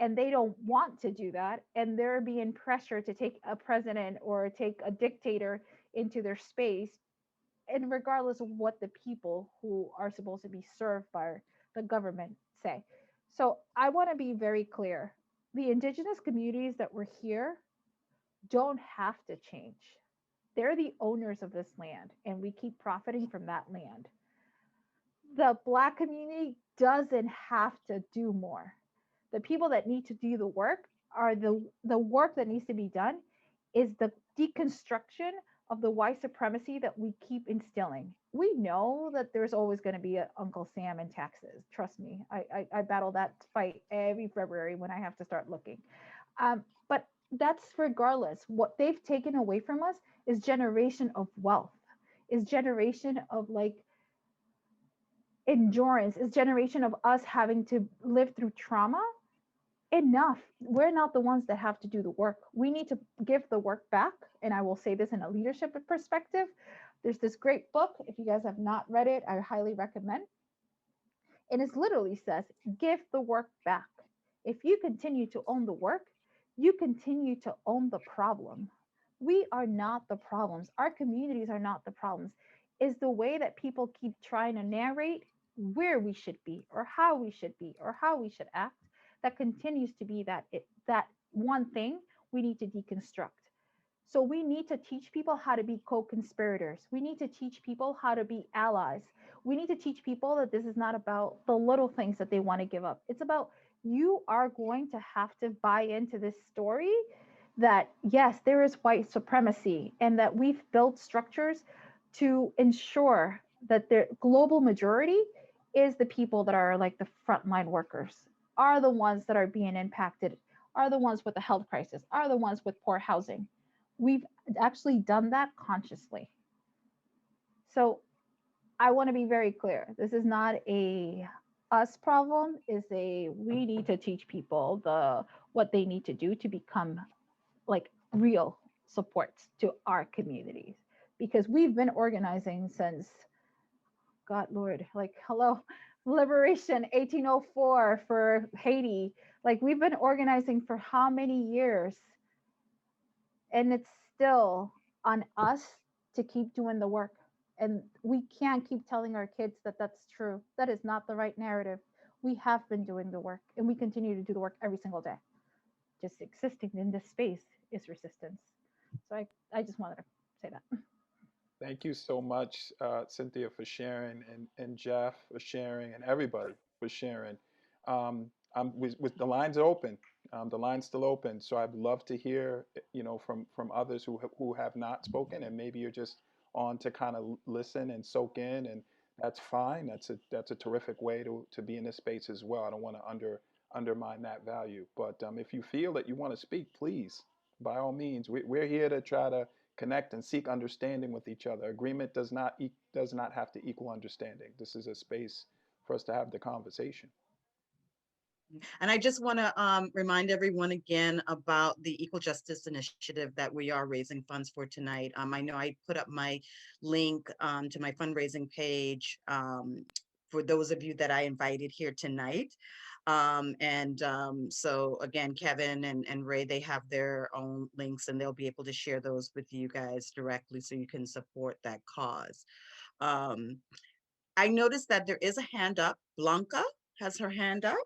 and they don't want to do that, and they're being pressured to take a president or take a dictator into their space, and regardless of what the people who are supposed to be served by the government say. So I want to be very clear. The indigenous communities that were here don't have to change. They're the owners of this land, and we keep profiting from that land. The Black community doesn't have to do more. The people that need to do the work are the work that needs to be done is the deconstruction of the white supremacy that we keep instilling. We know that there's always going to be a Uncle Sam in taxes. Trust me, I battle that fight every February when I have to start looking. But that's regardless. What they've taken away from us is generation of wealth, is generation of like endurance, is generation of us having to live through trauma. Enough. We're not the ones that have to do the work. We need to give the work back. And I will say this in a leadership perspective. There's this great book. If you guys have not read it, I highly recommend. And it literally says, give the work back. If you continue to own the work, you continue to own the problem. We are not the problems. Our communities are not the problems. Is the way that people keep trying to narrate where we should be or how we should be or how we should act, that continues to be that one thing we need to deconstruct. So we need to teach people how to be co-conspirators. We need to teach people how to be allies. We need to teach people that this is not about the little things that they want to give up. It's about, you are going to have to buy into this story that yes, there is white supremacy, and that we've built structures to ensure that the global majority is the people that are like the frontline workers, are the ones that are being impacted, are the ones with the health crisis, are the ones with poor housing. We've actually done that consciously. So I want to be very clear. This is not a us problem. It's a, we need to teach people what they need to do to become like real supports to our communities, because we've been organizing since, God Lord, like hello, liberation 1804 for Haiti. Like we've been organizing for how many years? And it's still on us to keep doing the work. And we can't keep telling our kids that that's true. That is not the right narrative. We have been doing the work and we continue to do the work every single day. Just existing in this space is resistance. So I just wanted to say that. Thank you so much, Cynthia, for sharing, and Jeff for sharing, and everybody for sharing. With the lines are open. The line's still open, so I'd love to hear, from others who have not spoken, and maybe you're just on to kind of listen and soak in, and that's fine. That's a terrific way to be in this space as well. I don't want to undermine that value, but if you feel that you want to speak, please, by all means, we're here to try to connect and seek understanding with each other. Agreement does not have to equal understanding. This is a space for us to have the conversation. And I just want to remind everyone again about the Equal Justice Initiative that we are raising funds for tonight. I know I put up my link to my fundraising page for those of you that I invited here tonight. So again, Kevin and Ray, they have their own links and they'll be able to share those with you guys directly so you can support that cause. I noticed that there is a hand up. Blanca has her hand up.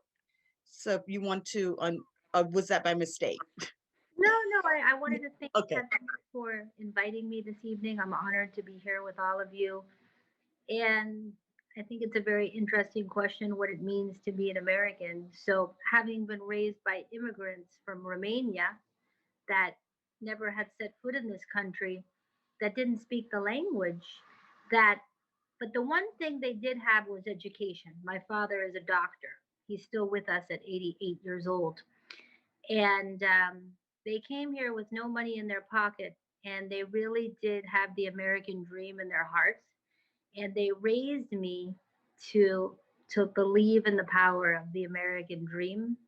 So if you want to, was that by mistake? No, I wanted to thank Okay. Kevin for inviting me this evening. I'm honored to be here with all of you. And I think it's a very interesting question, what it means to be an American. So having been raised by immigrants from Romania that never had set foot in this country, that didn't speak the language, but the one thing they did have was education. My father is a doctor. He's still with us at 88 years old. And they came here with no money in their pocket, and they really did have the American dream in their hearts. And they raised me to believe in the power of the American dream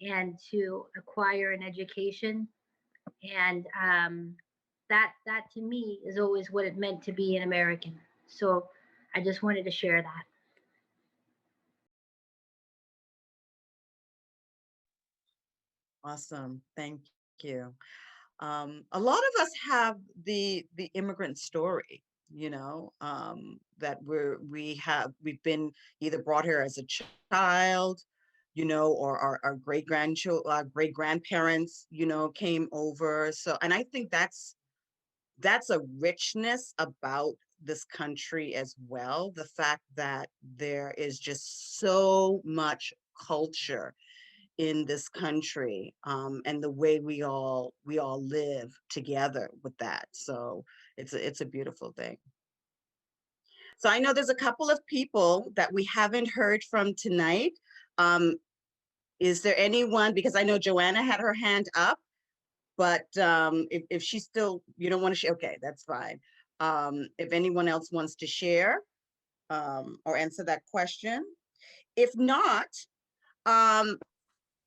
and to acquire an education. And that to me is always what it meant to be an American. So I just wanted to share that. Awesome. Thank you. A lot of us have the immigrant story, that we've been either brought here as a child, or our great grandparents, came over. So, and I think that's a richness about this country as well. The fact that there is just so much culture in this country, and the way we all live together with that. So it's a beautiful thing. So I know there's a couple of people that we haven't heard from tonight. Is there anyone, because I know Joanna had her hand up, but if she's still, you don't want to share, okay, that's fine. If anyone else wants to share or answer that question. If not,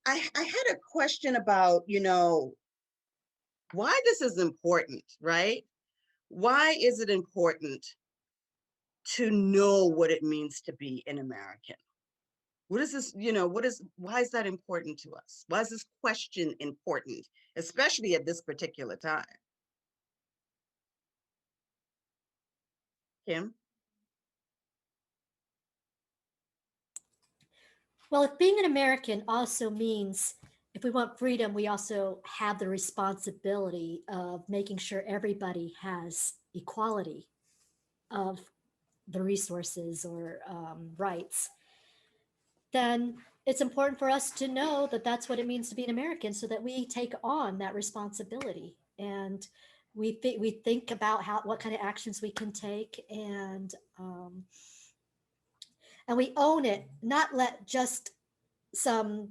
I had a question about, why this is important, right? Why is it important to know what it means to be an American? What is this, why is that important to us? Why is this question important, especially at this particular time? Kim? Well, if being an American also means if we want freedom, we also have the responsibility of making sure everybody has equality of the resources or rights, then it's important for us to know that that's what it means to be an American, so that we take on that responsibility and we think about what kind of actions we can take, and we own it, not let just some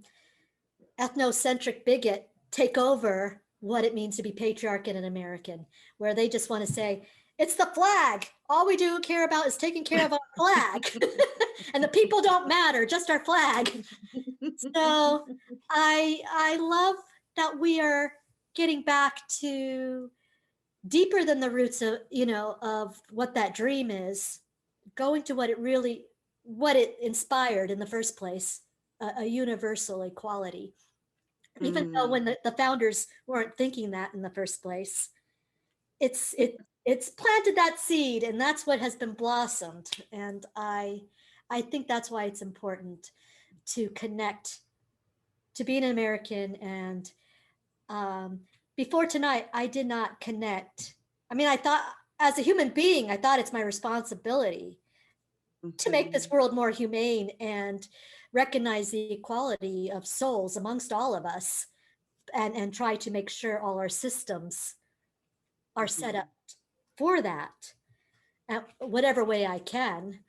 ethnocentric bigot take over what it means to be patriarch and an American, where they just want to say, it's the flag. All we do care about is taking care of our flag. And the people don't matter, just our flag. So I love that we are getting back to deeper than the roots of, of what that dream is, going to what it inspired in the first place, a universal equality. Even though when the founders weren't thinking that in the first place, it's it's planted that seed, and that's what has been blossomed. And I think that's why it's important to connect to being an American. And um, before tonight, I did not connect. I mean, I thought as a human being, I thought it's my responsibility to make this world more humane and recognize the equality of souls amongst all of us, and try to make sure all our systems are set up for that, whatever way I can,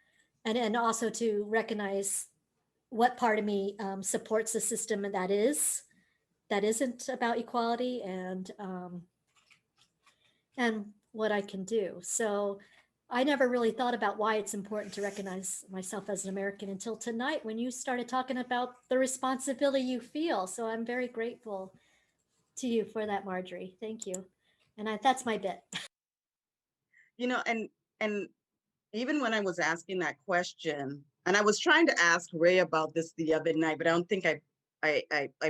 and also to recognize what part of me supports the system that isn't about equality, and what I can do. So I never really thought about why it's important to recognize myself as an American until tonight when you started talking about the responsibility you feel. So I'm very grateful to you for that, Marjorie. Thank you. And that's my bit. You know, and even when I was asking that question, and I was trying to ask Ray about this the other night, but I don't think I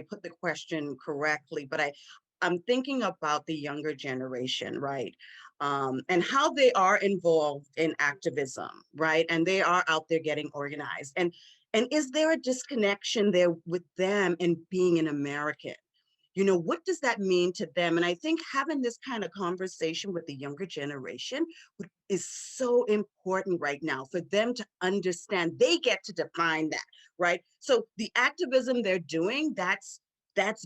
put the question correctly. But I'm thinking about the younger generation, right? And how they are involved in activism, right? And they are out there getting organized. And is there a disconnection there with them and being an American? You know, what does that mean to them? And I think having this kind of conversation with the younger generation is so important right now for them to understand. They get to define that, right? So the activism they're doing, that's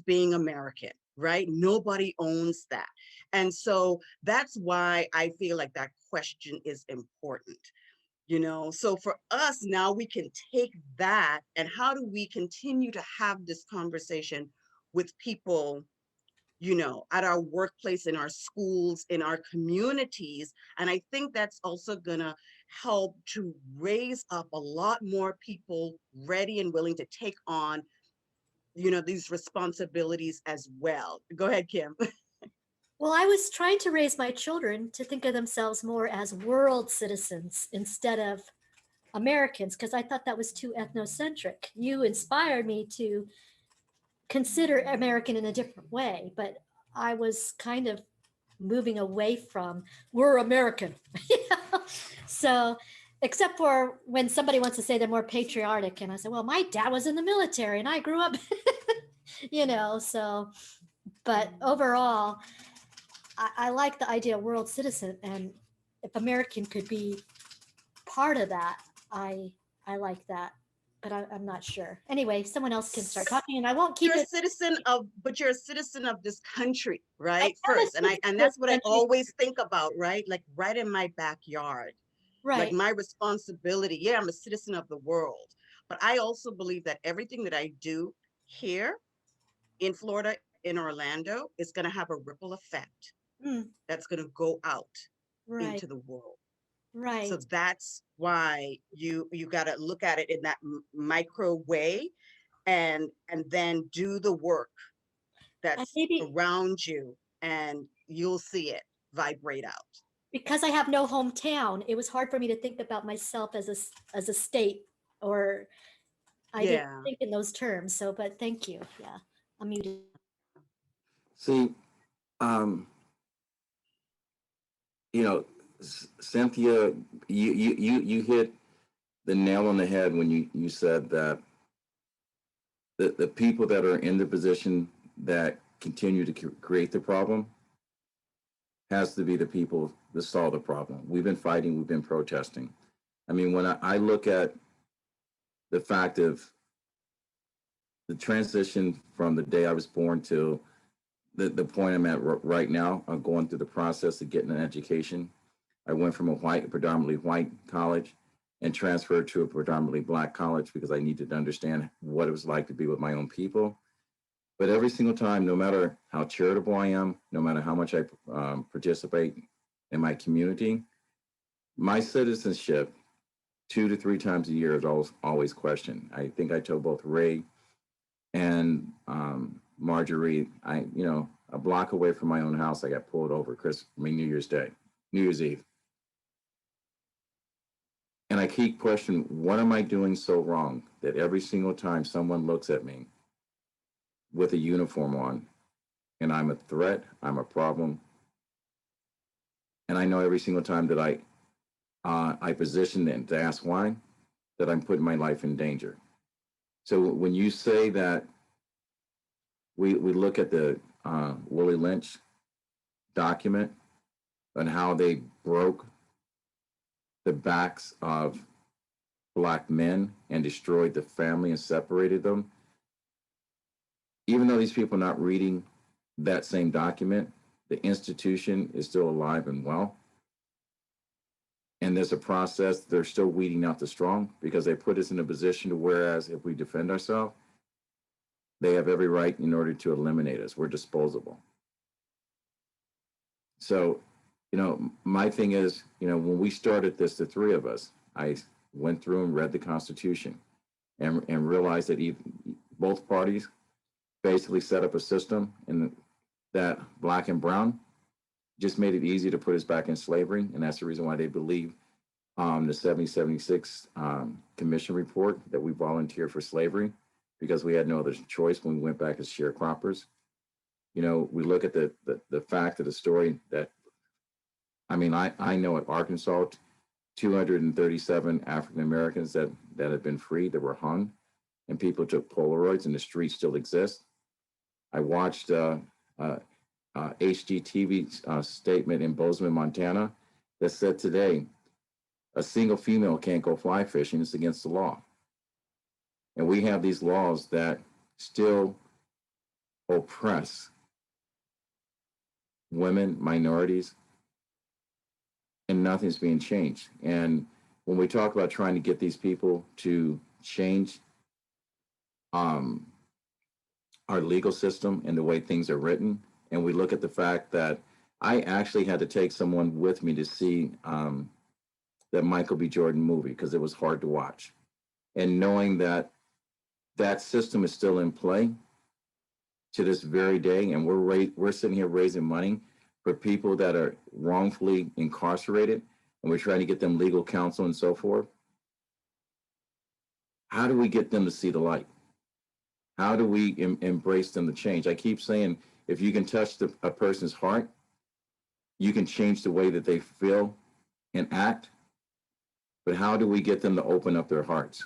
being American, right? Nobody owns that. And so that's why I feel like that question is important. You know, so for us now, we can take that, and how do we continue to have this conversation with people, you know, at our workplace, in our schools, in our communities? And I think that's also gonna help to raise up a lot more people ready and willing to take on, you know, these responsibilities as well. Go ahead, Kim. Well, I was trying to raise my children to think of themselves more as world citizens instead of Americans, because I thought that was too ethnocentric. You inspired me to consider American in a different way, but I was kind of moving away from we're American. So, except for when somebody wants to say they're more patriotic, and I said, well, my dad was in the military and I grew up, you know, so, but overall, I like the idea of world citizen, and if American could be part of that, I like that, but I'm not sure. Anyway, someone else can start talking, and I won't keep You're a it. citizen of, but you're a citizen of this country, right? am a First, and citizen of that's this what I country. always think about, right? Like right in my backyard. Like Right. my responsibility. Yeah, I'm a citizen of the world, but I also believe that everything that I do here in Florida, in Orlando, is going to have a ripple effect Mm, that's going to go out right. into the world. So Right. that's why you got to look at it in that micro way, and then do the work And that's maybe around you, and you'll see it vibrate out. because I have no hometown, it was hard for me to think about myself as as a state, or I didn't Yeah. think in those terms. So, but thank you. Yeah, I'm muted. See, um, you know, Cynthia, you hit the nail on the head when you said that the people that are in the position that continue to create the problem has to be the people that solve the problem. We've been fighting, we've been protesting. I mean, when I look at the fact of the transition from the day I was born to the point I'm at right now, I'm going through the process of getting an education. I went from a predominantly white college and transferred to a predominantly black college because I needed to understand what it was like to be with my own people. But every single time, no matter how charitable I am, no matter how much I participate in my community, my citizenship 2 to 3 times a year is always questioned. I think I told both Ray and Marjorie, a block away from my own house, I got pulled over New Year's Eve. And I keep questioning, what am I doing so wrong that every single time someone looks at me with a uniform on and I'm a threat, I'm a problem, And I know every single time that I position it to ask why, that I'm putting my life in danger. So when you say that we look at the Willie Lynch document and how they broke the backs of Black men and destroyed the family and separated them, even though these people are not reading that same document, the institution is still alive and well. And there's a process, they're still weeding out the strong because they put us in a position to whereas if we defend ourselves, they have every right in order to eliminate us. We're disposable. So, my thing is, when we started this, the three of us, I went through and read the Constitution and realized that both parties basically set up a system and that Black and brown just made it easy to put us back in slavery. And that's the reason why they believe the 1776 commission report that we volunteered for slavery, because we had no other choice when we went back as sharecroppers. We look at the fact of the story that, I know at Arkansas, 237 African Americans that have been freed, that were hung, and people took Polaroids, and the streets still exist. I watched HGTV statement in Bozeman, Montana, that said today, a single female can't go fly fishing. It's against the law. And we have these laws that still oppress women, minorities, and nothing's being changed. And when we talk about trying to get these people to change our legal system and the way things are written, and we look at the fact that I actually had to take someone with me to see that Michael B. Jordan movie because it was hard to watch. And knowing that that system is still in play to this very day, and we're sitting here raising money for people that are wrongfully incarcerated, and we're trying to get them legal counsel and so forth. How do we get them to see the light? How do we embrace them to change? I keep saying, if you can touch a person's heart, you can change the way that they feel and act. But how do we get them to open up their hearts?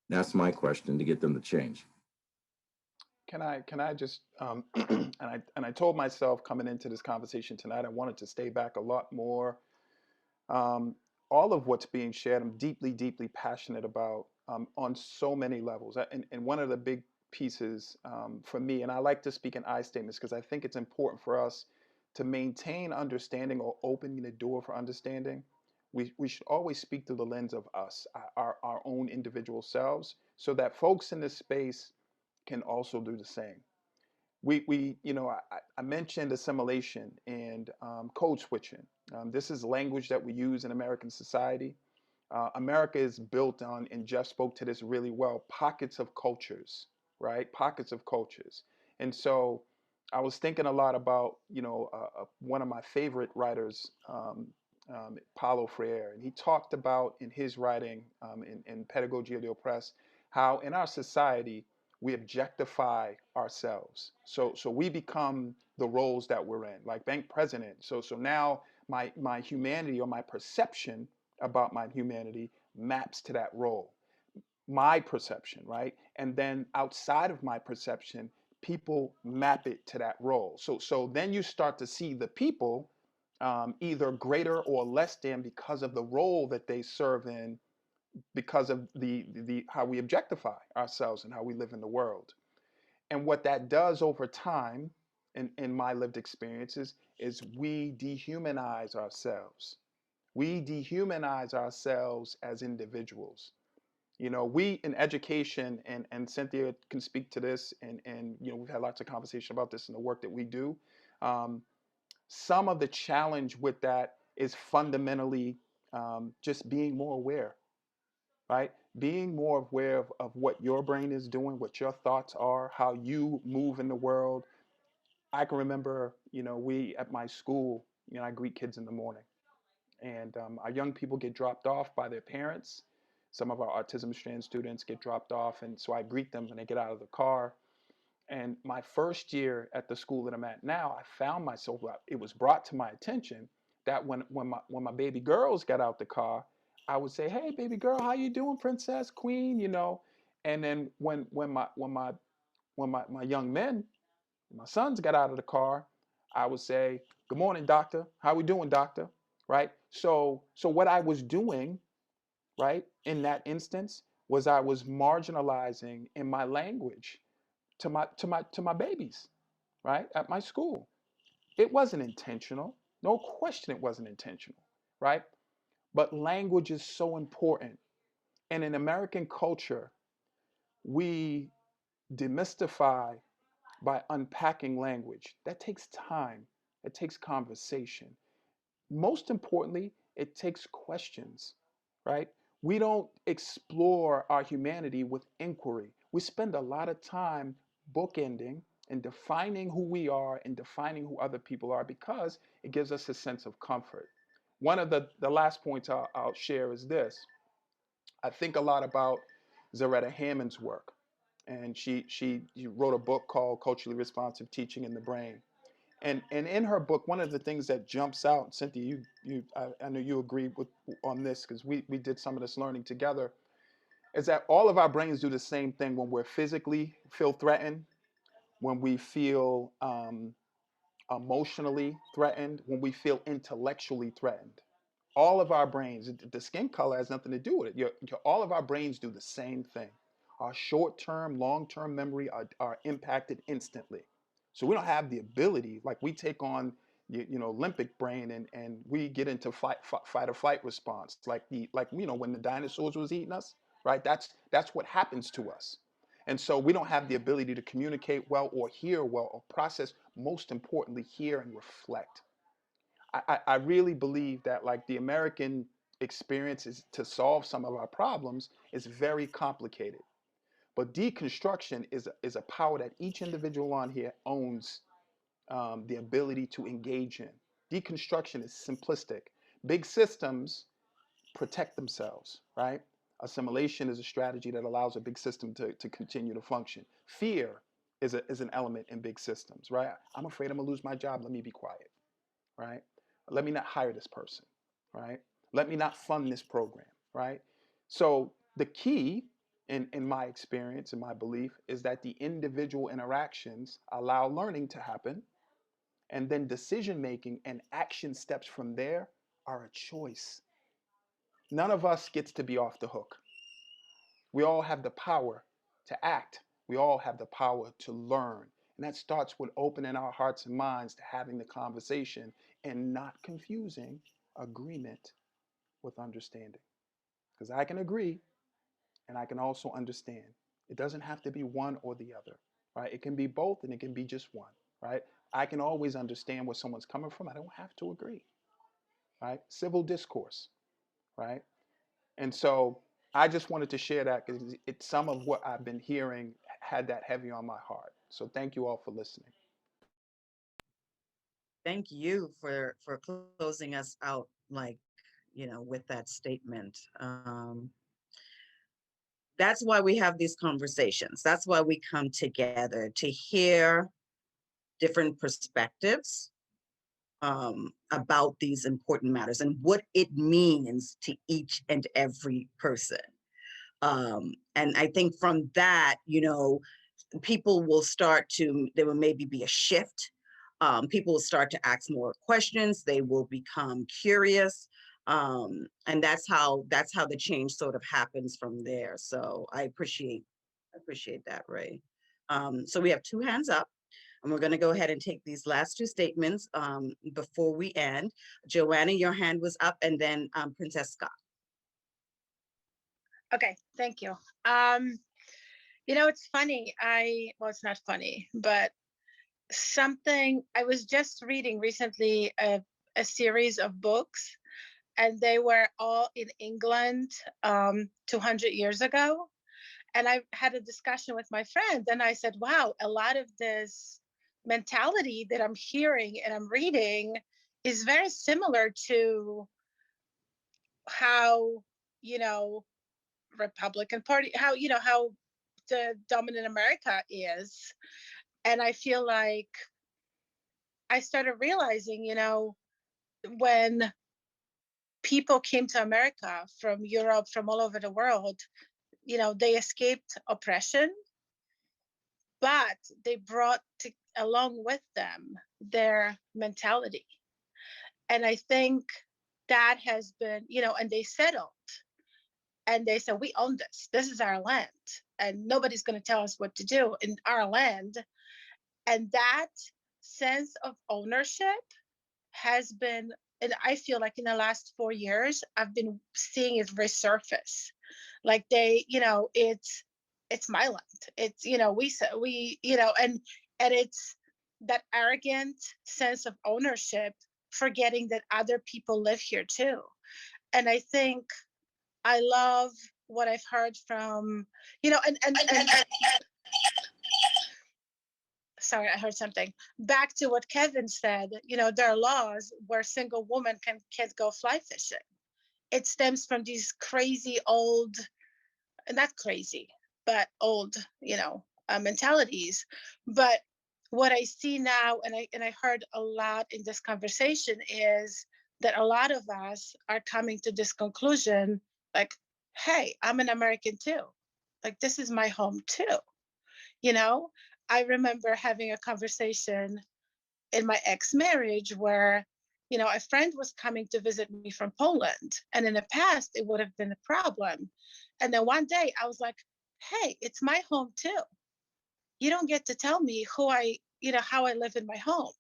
That's my question, to get them to change. Can I just and I told myself coming into this conversation tonight, I wanted to stay back a lot more. All of what's being shared, I'm deeply, deeply passionate about on so many levels. And one of the big pieces for me, and I like to speak in I statements because I think it's important for us to maintain understanding or opening the door for understanding. We should always speak through the lens of us, our own individual selves, so that folks in this space can also do the same. I mentioned assimilation and code switching. This is language that we use in American society. America is built on, and Jeff spoke to this really well, pockets of cultures, right? Pockets of cultures. And so I was thinking a lot about, one of my favorite writers, Paulo Freire, and he talked about in his writing in Pedagogy of the Oppressed, how in our society, we objectify ourselves. So we become the roles that we're in, like bank president. So now my humanity or my perception about my humanity maps to that role. My perception, right? And then outside of my perception, people map it to that role. So then you start to see the people either greater or less than because of the role that they serve in, because of the how we objectify ourselves and how we live in the world. And what that does over time, in my lived experiences, is we dehumanize ourselves. We dehumanize ourselves as individuals. We in education, and Cynthia can speak to this, and we've had lots of conversation about this in the work that we do. Some of the challenge with that is fundamentally just being more aware, right? Being more aware of what your brain is doing, what your thoughts are, how you move in the world. I can remember, we at my school, I greet kids in the morning, and our young people get dropped off by their parents. Some of our autism strand students get dropped off, and so I greet them when they get out of the car. And my first year at the school that I'm at now, I found myself, it was brought to my attention that when my baby girls got out the car, I would say, "Hey, baby girl, how you doing, princess, queen?" You know, and then when my young men, my sons got out of the car, I would say, "Good morning, doctor. How we doing, doctor?" Right? So what I was doing, right, in that instance was I was marginalizing in my language to my babies, right, at my school. It wasn't intentional. No question it wasn't intentional, right? But language is so important. And in American culture, we demystify by unpacking language. That takes time. It takes conversation. Most importantly, it takes questions, right? We don't explore our humanity with inquiry. We spend a lot of time bookending and defining who we are and defining who other people are because it gives us a sense of comfort. One of the last points I'll share is this. I think a lot about Zaretta Hammond's work, and she wrote a book called Culturally Responsive Teaching in the Brain. And in her book, one of the things that jumps out, Cynthia, I know you agree with on this because we did some of this learning together, is that all of our brains do the same thing when we're physically feel threatened, when we feel emotionally threatened, when we feel intellectually threatened. All of our brains, the skin color has nothing to do with it. All of our brains do the same thing. Our short-term, long-term memory are impacted instantly. So we don't have the ability, like we take on, limbic brain and we get into fight or flight response, like when the dinosaurs was eating us, right? That's what happens to us. And so we don't have the ability to communicate well or hear well or process, most importantly, hear and reflect. I really believe that like the American experience is to solve some of our problems is very complicated. But deconstruction is a power that each individual on here owns the ability to engage in. Deconstruction is simplistic. Big systems protect themselves, right? Assimilation is a strategy that allows a big system to continue to function. Fear is an element in big systems, right? I'm afraid I'm gonna lose my job. Let me be quiet, right? Let me not hire this person, right? Let me not fund this program, right? So the key in my experience and my belief is that the individual interactions allow learning to happen, and then decision making and action steps from there are a choice. None of us gets to be off the hook. We all have the power to act. We all have the power to learn. And that starts with opening our hearts and minds to having the conversation and not confusing agreement with understanding. Because I can agree and I can also understand. It doesn't have to be one or the other, right? It can be both and it can be just one, right? I can always understand where someone's coming from. I don't have to agree, right? Civil discourse, right? And so I just wanted to share that because it's some of what I've been hearing had that heavy on my heart. So thank you all for listening. Thank you for closing us out like, with that statement. That's why we have these conversations. That's why we come together to hear different perspectives about these important matters and what it means to each and every person. And I think from that, people will there will maybe be a shift. People will start to ask more questions. They will become curious. And that's how the change sort of happens from there. So I appreciate that, Ray. So we have two hands up. And we're going to go ahead and take these last two statements before we end. Joanna, your hand was up, and then Princess Scott. Okay, thank you. It's funny. Well, it's not funny, but something I was just reading recently a series of books, and they were all in England 200 years ago. And I had a discussion with my friend, and I said, wow, a lot of this mentality that I'm hearing and I'm reading is very similar to how, Republican Party, how the dominant America is. And I feel like I started realizing, when people came to America from Europe, from all over the world, you know, they escaped oppression, but they brought along with them their mentality. And I think that has been, you know, and they settled and they said, we own this. This is our land and nobody's going to tell us what to do in our land. And that sense of ownership has been, and I feel like in the last 4 years, I've been seeing it resurface. Like they, you know, it's my land. It's, you know, we, you know, and it's that arrogant sense of ownership, forgetting that other people live here too. And I think I love what I've heard from, you know, and sorry, I heard something. Back to what Kevin said, you know, there are laws where single women can't go fly fishing. It stems from these crazy old, not crazy, but old, you know, mentalities. But what I see now, and I heard a lot in this conversation, is that a lot of us are coming to this conclusion, like, hey, I'm an American too. Like, this is my home too. You know, I remember having a conversation in my ex-marriage where, you know, a friend was coming to visit me from Poland. And in the past, it would have been a problem. And then one day I was like, hey, it's my home too. You don't get to tell me you know, how I live in my home.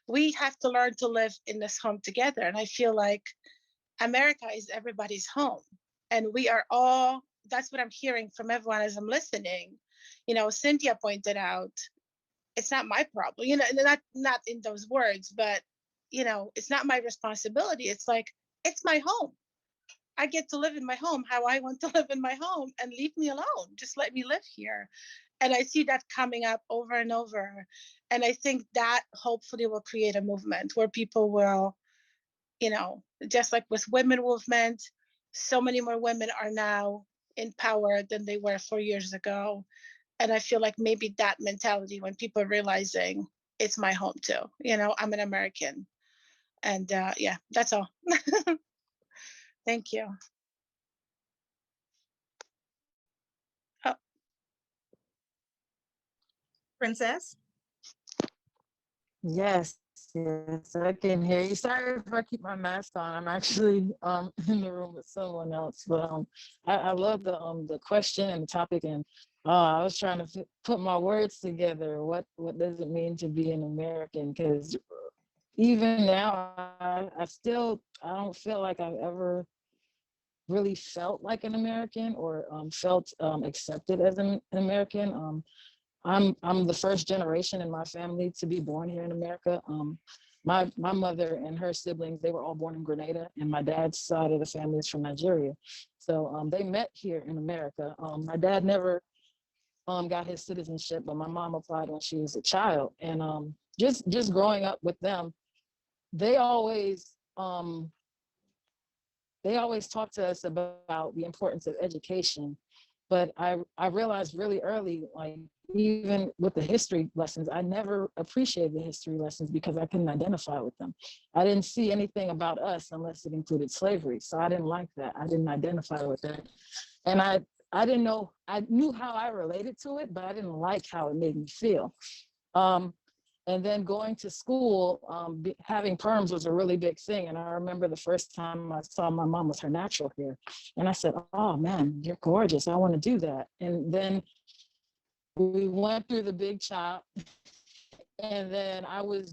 We have to learn to live in this home together. And I feel like America is everybody's home. And we are all, that's what I'm hearing from everyone as I'm listening. You know, Cynthia pointed out, it's not my problem, you know, not in those words, but, you know, it's not my responsibility. It's like, it's my home. I get to live in my home how I want to live in my home and leave me alone. Just let me live here. And I see that coming up over and over. And I think that hopefully will create a movement where people will, you know, just like with women movement, so many more women are now in power than they were 4 years ago. And I feel like maybe that mentality, when people are realizing it's my home too, you know, I'm an American. And yeah, that's all. Thank you. Oh, Princess? Yes, yes, I can hear you. Sorry if I keep my mask on. I'm actually in the room with someone else, but I love the question and the topic, and I was trying to put my words together. What does it mean to be an American? Because even now, I don't feel like I've ever really felt like an American or felt accepted as an American. I'm the first generation in my family to be born here in America. My mother and her siblings, they were all born in Grenada, and my dad's side of the family is from Nigeria. So they met here in America. My dad never got his citizenship, but my mom applied when she was a child. And just growing up with them, they always talk to us about the importance of education. But I realized really early, like even with the history lessons, I never appreciated the history lessons because I couldn't identify with them. I didn't see anything about us unless it included slavery. So I didn't like that. I didn't identify with that. And I didn't know, I knew how I related to it, but I didn't like how it made me feel. And then going to school, having perms was a really big thing. And I remember the first time I saw my mom with her natural hair. And I said, oh man, you're gorgeous. I want to do that. And then we went through the big chop. And then I was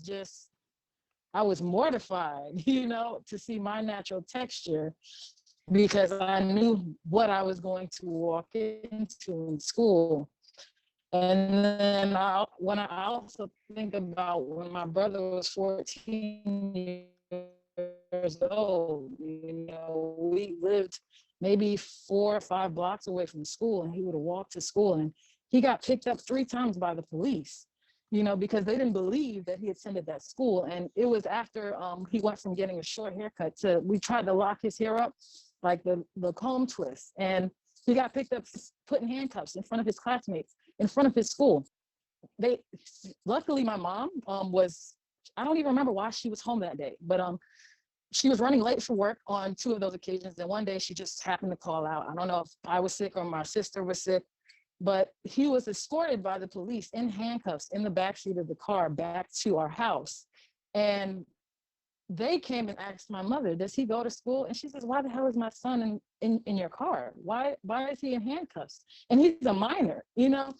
mortified, you know, to see my natural texture because I knew what I was going to walk into in school. And then when I also think about when my brother was 14 years old, you know, we lived maybe 4 or 5 blocks away from school, and he would have walked to school, and he got picked up 3 times by the police, you know, because they didn't believe that he attended that school. And it was after he went from getting a short haircut to, we tried to lock his hair up, like the comb twist, and he got picked up, put in handcuffs in front of his classmates, in front of his school. Luckily my mom I don't even remember why she was home that day, but she was running late for work on 2 of those occasions. And one day she just happened to call out. I don't know if I was sick or my sister was sick, but he was escorted by the police in handcuffs in the backseat of the car back to our house. And they came and asked my mother, does he go to school? And she says, why the hell is my son in your car? Why is he in handcuffs? And he's a minor, you know?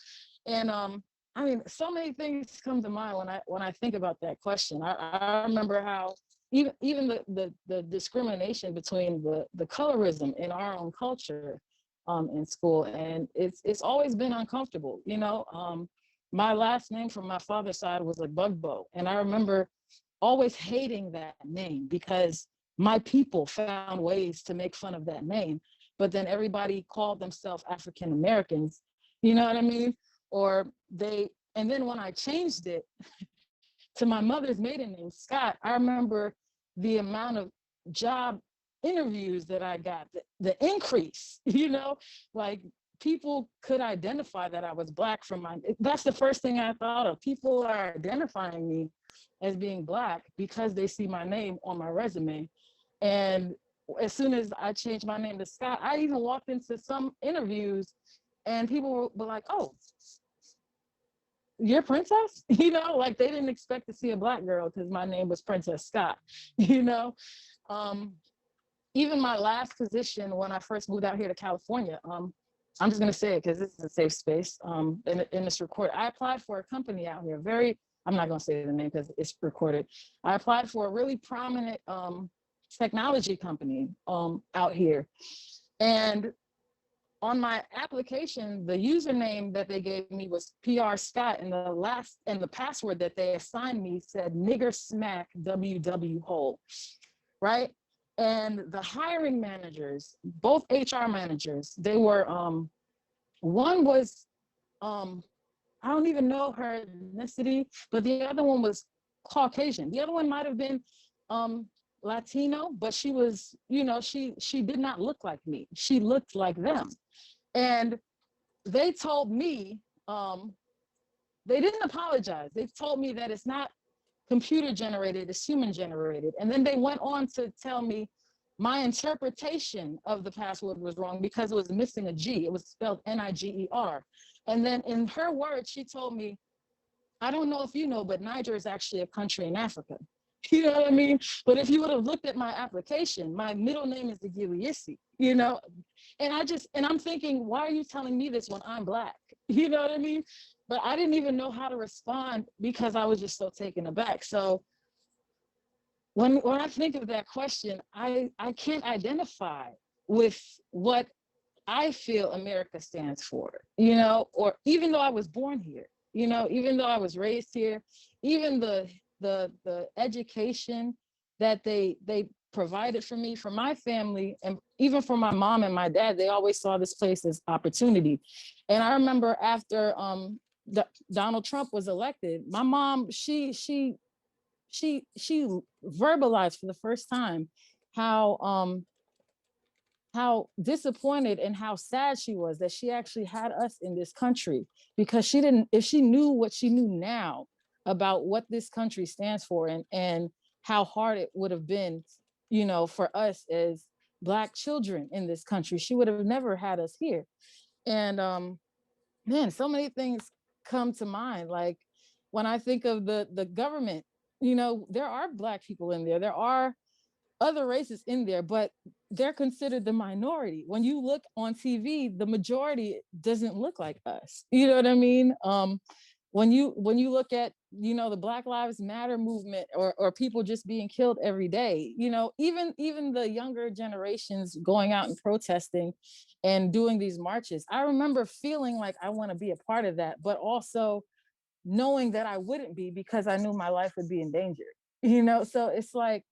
And I mean, so many things come to mind when I think about that question. I remember how even the discrimination between the colorism in our own culture in school, and it's always been uncomfortable, you know. My last name from my father's side was like Bugbo, and I remember always hating that name because my people found ways to make fun of that name, but then everybody called themselves African Americans, you know what I mean? And then when I changed it to my mother's maiden name, Scott, I remember the amount of job interviews that I got, the increase, you know, like people could identify that I was Black from that's the first thing I thought of. People are identifying me as being Black because they see my name on my resume. And as soon as I changed my name to Scott, I even walked into some interviews and people were like, oh, you're Princess? You know, like they didn't expect to see a Black girl because my name was Princess Scott, you know? Even my last position when I first moved out here to California, I'm just gonna say it because this is a safe space in this record. I applied for a company out here, I'm not gonna say the name because it's recorded. I applied for a really prominent technology company out here. And on my application, the username that they gave me was PR Scott, and the password that they assigned me said nigger smack WW hole, right? And the hiring managers, both HR managers, they were, one was, I don't even know her ethnicity, but the other one was Caucasian. The other one might have been Latino, but she was, you know, she did not look like me. She looked like them. And they told me, they didn't apologize. They told me that it's not computer generated, it's human generated. And then they went on to tell me my interpretation of the password was wrong because it was missing a G. It was spelled Niger. And then in her words, she told me, I don't know if you know, but Niger is actually a country in Africa. You know what I mean? But if you would have looked at my application, my middle name is Igiliisi, you know? And I'm thinking, why are you telling me this when I'm Black? You know what I mean? But I didn't even know how to respond because I was just so taken aback. So when I think of that question, I can't identify with what I feel America stands for, you know, or even though I was born here, you know, even though I was raised here, even the education that they provided for me, for my family, and even for my mom and my dad, they always saw this place as opportunity. And I remember after Donald Trump was elected, my mom, she verbalized for the first time how disappointed and how sad she was that she actually had us in this country, because if she knew what she knew now about what this country stands for and how hard it would have been, you know, for us as Black children in this country, she would have never had us here. And man, so many things come to mind. Like when I think of the government, you know, there are Black people in there. There are other races in there, but they're considered the minority. When you look on TV, the majority doesn't look like us. You know what I mean? When you look at, you know, the Black Lives Matter movement, or people just being killed every day, you know, even the younger generations going out and protesting and doing these marches. I remember feeling like I want to be a part of that, but also knowing that I wouldn't be because I knew my life would be in danger. You know, so it's like,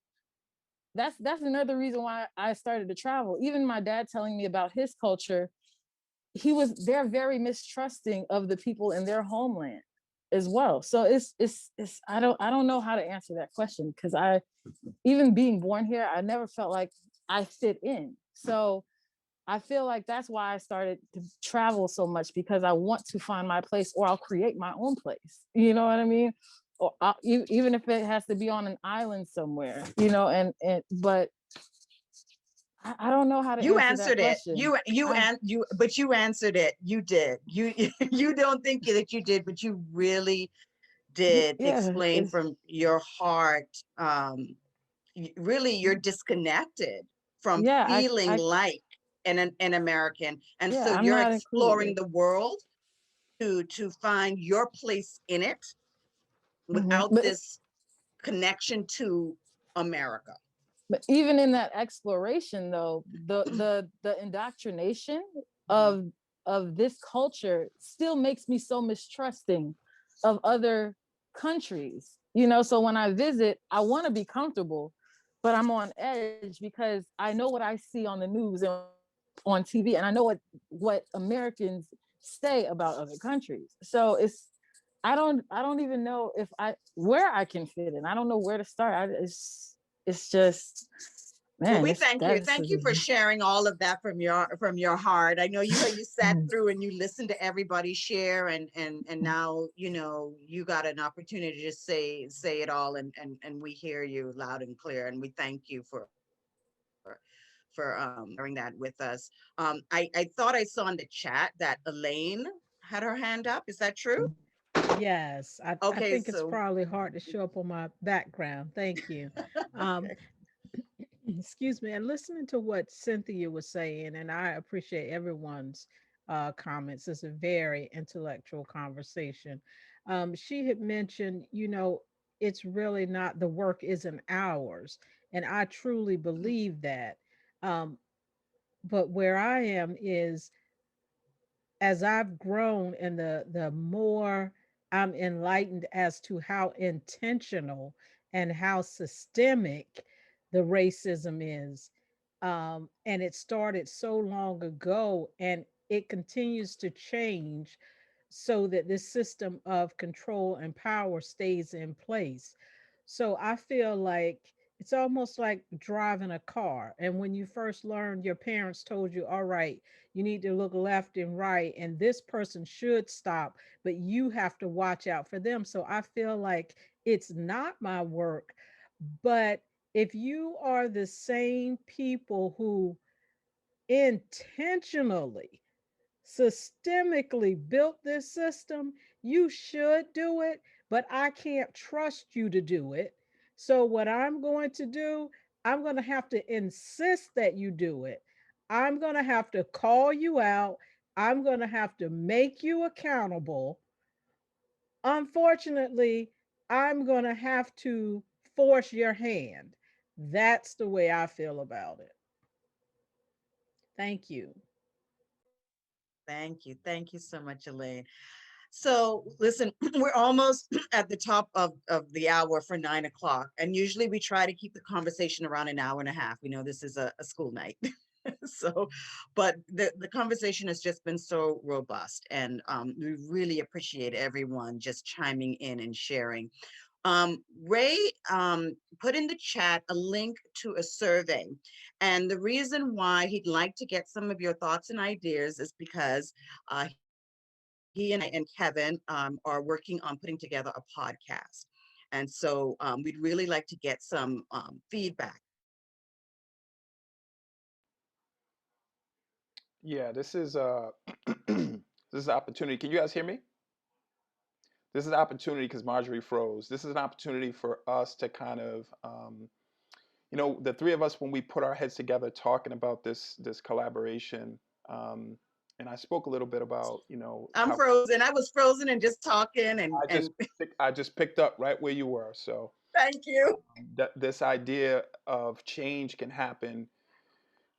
that's another reason why I started to travel. Even my dad telling me about his culture, they're very mistrusting of the people in their homeland as well. So it's I don't know how to answer that question, because even being born here, I never felt like I fit in. So I feel like that's why I started to travel so much, because I want to find my place, or I'll create my own place. You know what I mean? or even if it has to be on an island somewhere, but I don't know how to You answer that answered it. question. But you answered it. You did. You you don't think that you did, but you really did Yeah, explain from your heart. Really, you're disconnected from yeah, feeling like an American, and yeah, so I'm you're not exploring included. the world to find your place in it without But this connection to America. But even in that exploration, though, the indoctrination Mhm. of this culture still makes me so mistrusting of other countries. So when I visit, I want to be comfortable, but I'm on edge because I know what I see on the news and on TV, and I know what Americans say about other countries. So I don't even know if where I can fit in. I don't know where to start. It's just, Well, man, we it's thank you. that's Thank you for sharing all of that from your heart. I know you sat through and you listened to everybody share, and now you got an opportunity to just say it all, and we hear you loud and clear, and we thank you for sharing that with us. I thought I saw in the chat that Elaine had her hand up. Is that true? Yes, I Okay, think it's so probably hard to show up on my background. Thank you. Um, okay. excuse me. And listening to what Cynthia was saying, and I appreciate everyone's comments. It's a very intellectual conversation. She had mentioned, it's really not the work isn't ours, and I truly believe that. Um, but where I am is as I've grown and the more I'm enlightened as to how intentional and how systemic the racism is. And it started so long ago and it continues to change so that this system of control and power stays in place. So I feel like it's almost like driving a car. And when you first learned, your parents told you, all right, you need to look left and right, and this person should stop, but you have to watch out for them. So I feel like it's not my work, but if you are the same people who intentionally systemically built this system, you should do it, but I can't trust you to do it. So, what I'm going to do, I'm going to have to insist that you do it. I'm going to have to call you out. I'm going to have to make you accountable. Unfortunately, I'm going to have to force your hand. That's the way I feel about it. Thank you. Thank you. Thank you so much, Elaine. So listen, we're almost at the top of the hour for 9 o'clock. And usually we try to keep the conversation around an hour and a half. We know this is a school night. So, but the conversation has just been so robust. And we really appreciate everyone just chiming in and sharing. Ray put in the chat a link to a survey. And the reason why he'd like to get some of your thoughts and ideas is because he and I and Kevin are working on putting together a podcast. And so we'd really like to get some feedback. Yeah, this is this is an opportunity. Can you guys hear me? This is an opportunity because Marjorie froze. This is an opportunity for us to kind of, the three of us when we put our heads together talking about this collaboration. Um, and I spoke a little bit about, I'm how frozen. I was frozen and just talking I and just I just picked up right where you were. So thank you. this idea of change can happen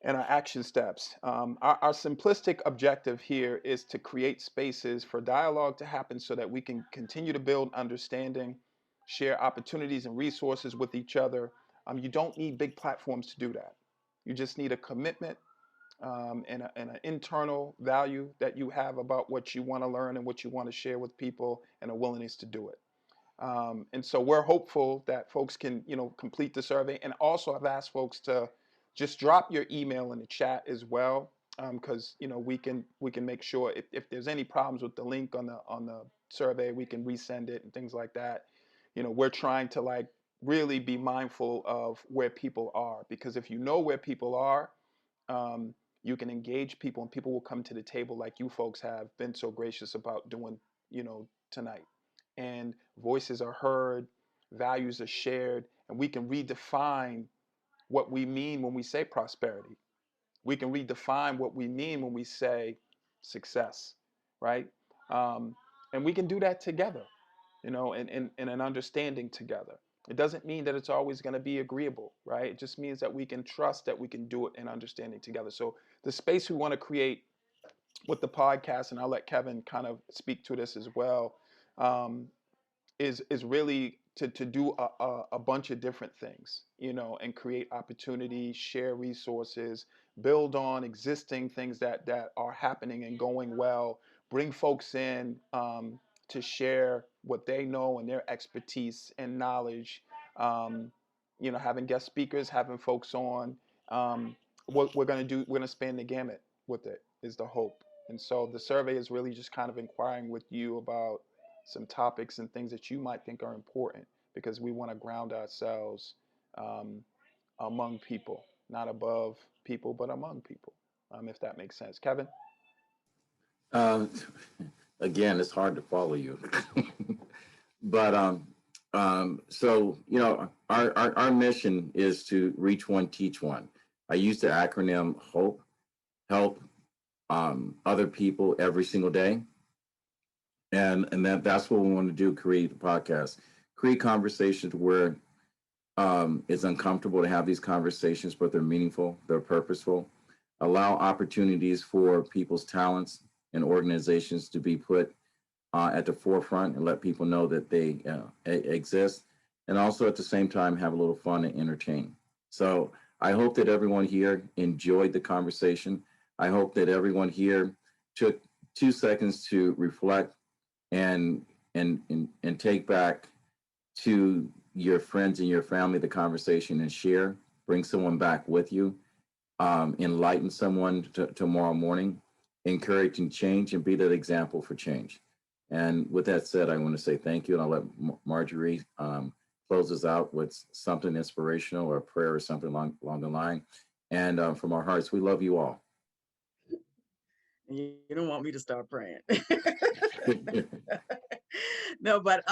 and our action steps. Our simplistic objective here is to create spaces for dialogue to happen so that we can continue to build understanding, share opportunities and resources with each other. You don't need big platforms to do that. You just need a commitment and an internal value that you have about what you want to learn and what you want to share with people and a willingness to do it. And so we're hopeful that folks can, complete the survey. And also I've asked folks to just drop your email in the chat as well, because we can make sure if there's any problems with the link on the survey, we can resend it and things like that. we're trying to like really be mindful of where people are, because if you know where people are, you can engage people and people will come to the table like you folks have been so gracious about doing, tonight. And voices are heard, values are shared, and we can redefine what we mean when we say prosperity. We can redefine what we mean when we say success, right? And we can do that together, in an understanding together. It doesn't mean that it's always going to be agreeable, right? It just means that we can trust that we can do it in understanding together. So the space we want to create with the podcast, and I'll let Kevin kind of speak to this as well, is really to do a bunch of different things, and create opportunities, share resources, build on existing things that are happening and going well, bring folks in to share what they know and their expertise and knowledge, having guest speakers, having folks on. What we're going to do, we're going to span the gamut with it, is the hope. And so the survey is really just kind of inquiring with you about some topics and things that you might think are important, because we want to ground ourselves among people, not above people, but among people, if that makes sense. Kevin? Um, Again, it's hard to follow you. But so our mission is to reach one, teach one. I use the acronym HOPE, help other people every single day. And that's what we want to do, create a podcast, create conversations where it's uncomfortable to have these conversations, but they're meaningful, they're purposeful, allow opportunities for people's talents and organizations to be put at the forefront and let people know that they exist, and also at the same time have a little fun and entertain. So I hope that everyone here enjoyed the conversation. I hope that everyone here took 2 seconds to reflect and take back to your friends and your family the conversation and share. Bring someone back with you. Enlighten someone tomorrow morning. Encourage and change, and be that example for change. And with that said, I want to say thank you, and I'll let Marjorie close us out with something inspirational or a prayer or something along the line. And from our hearts, we love you all. You don't want me to start praying. No, but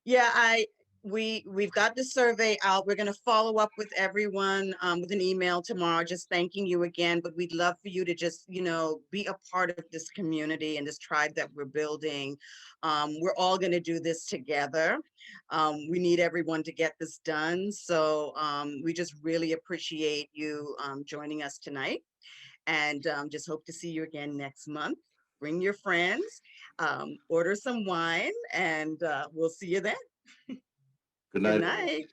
yeah, we've got the survey out. We're going to follow up with everyone with an email tomorrow, just thanking you again. But we'd love for you to just, be a part of this community and this tribe that we're building. We're all going to do this together. We need everyone to get this done. So we just really appreciate you joining us tonight, and just hope to see you again next month. Bring your friends, order some wine, and we'll see you then. Good night. Good night.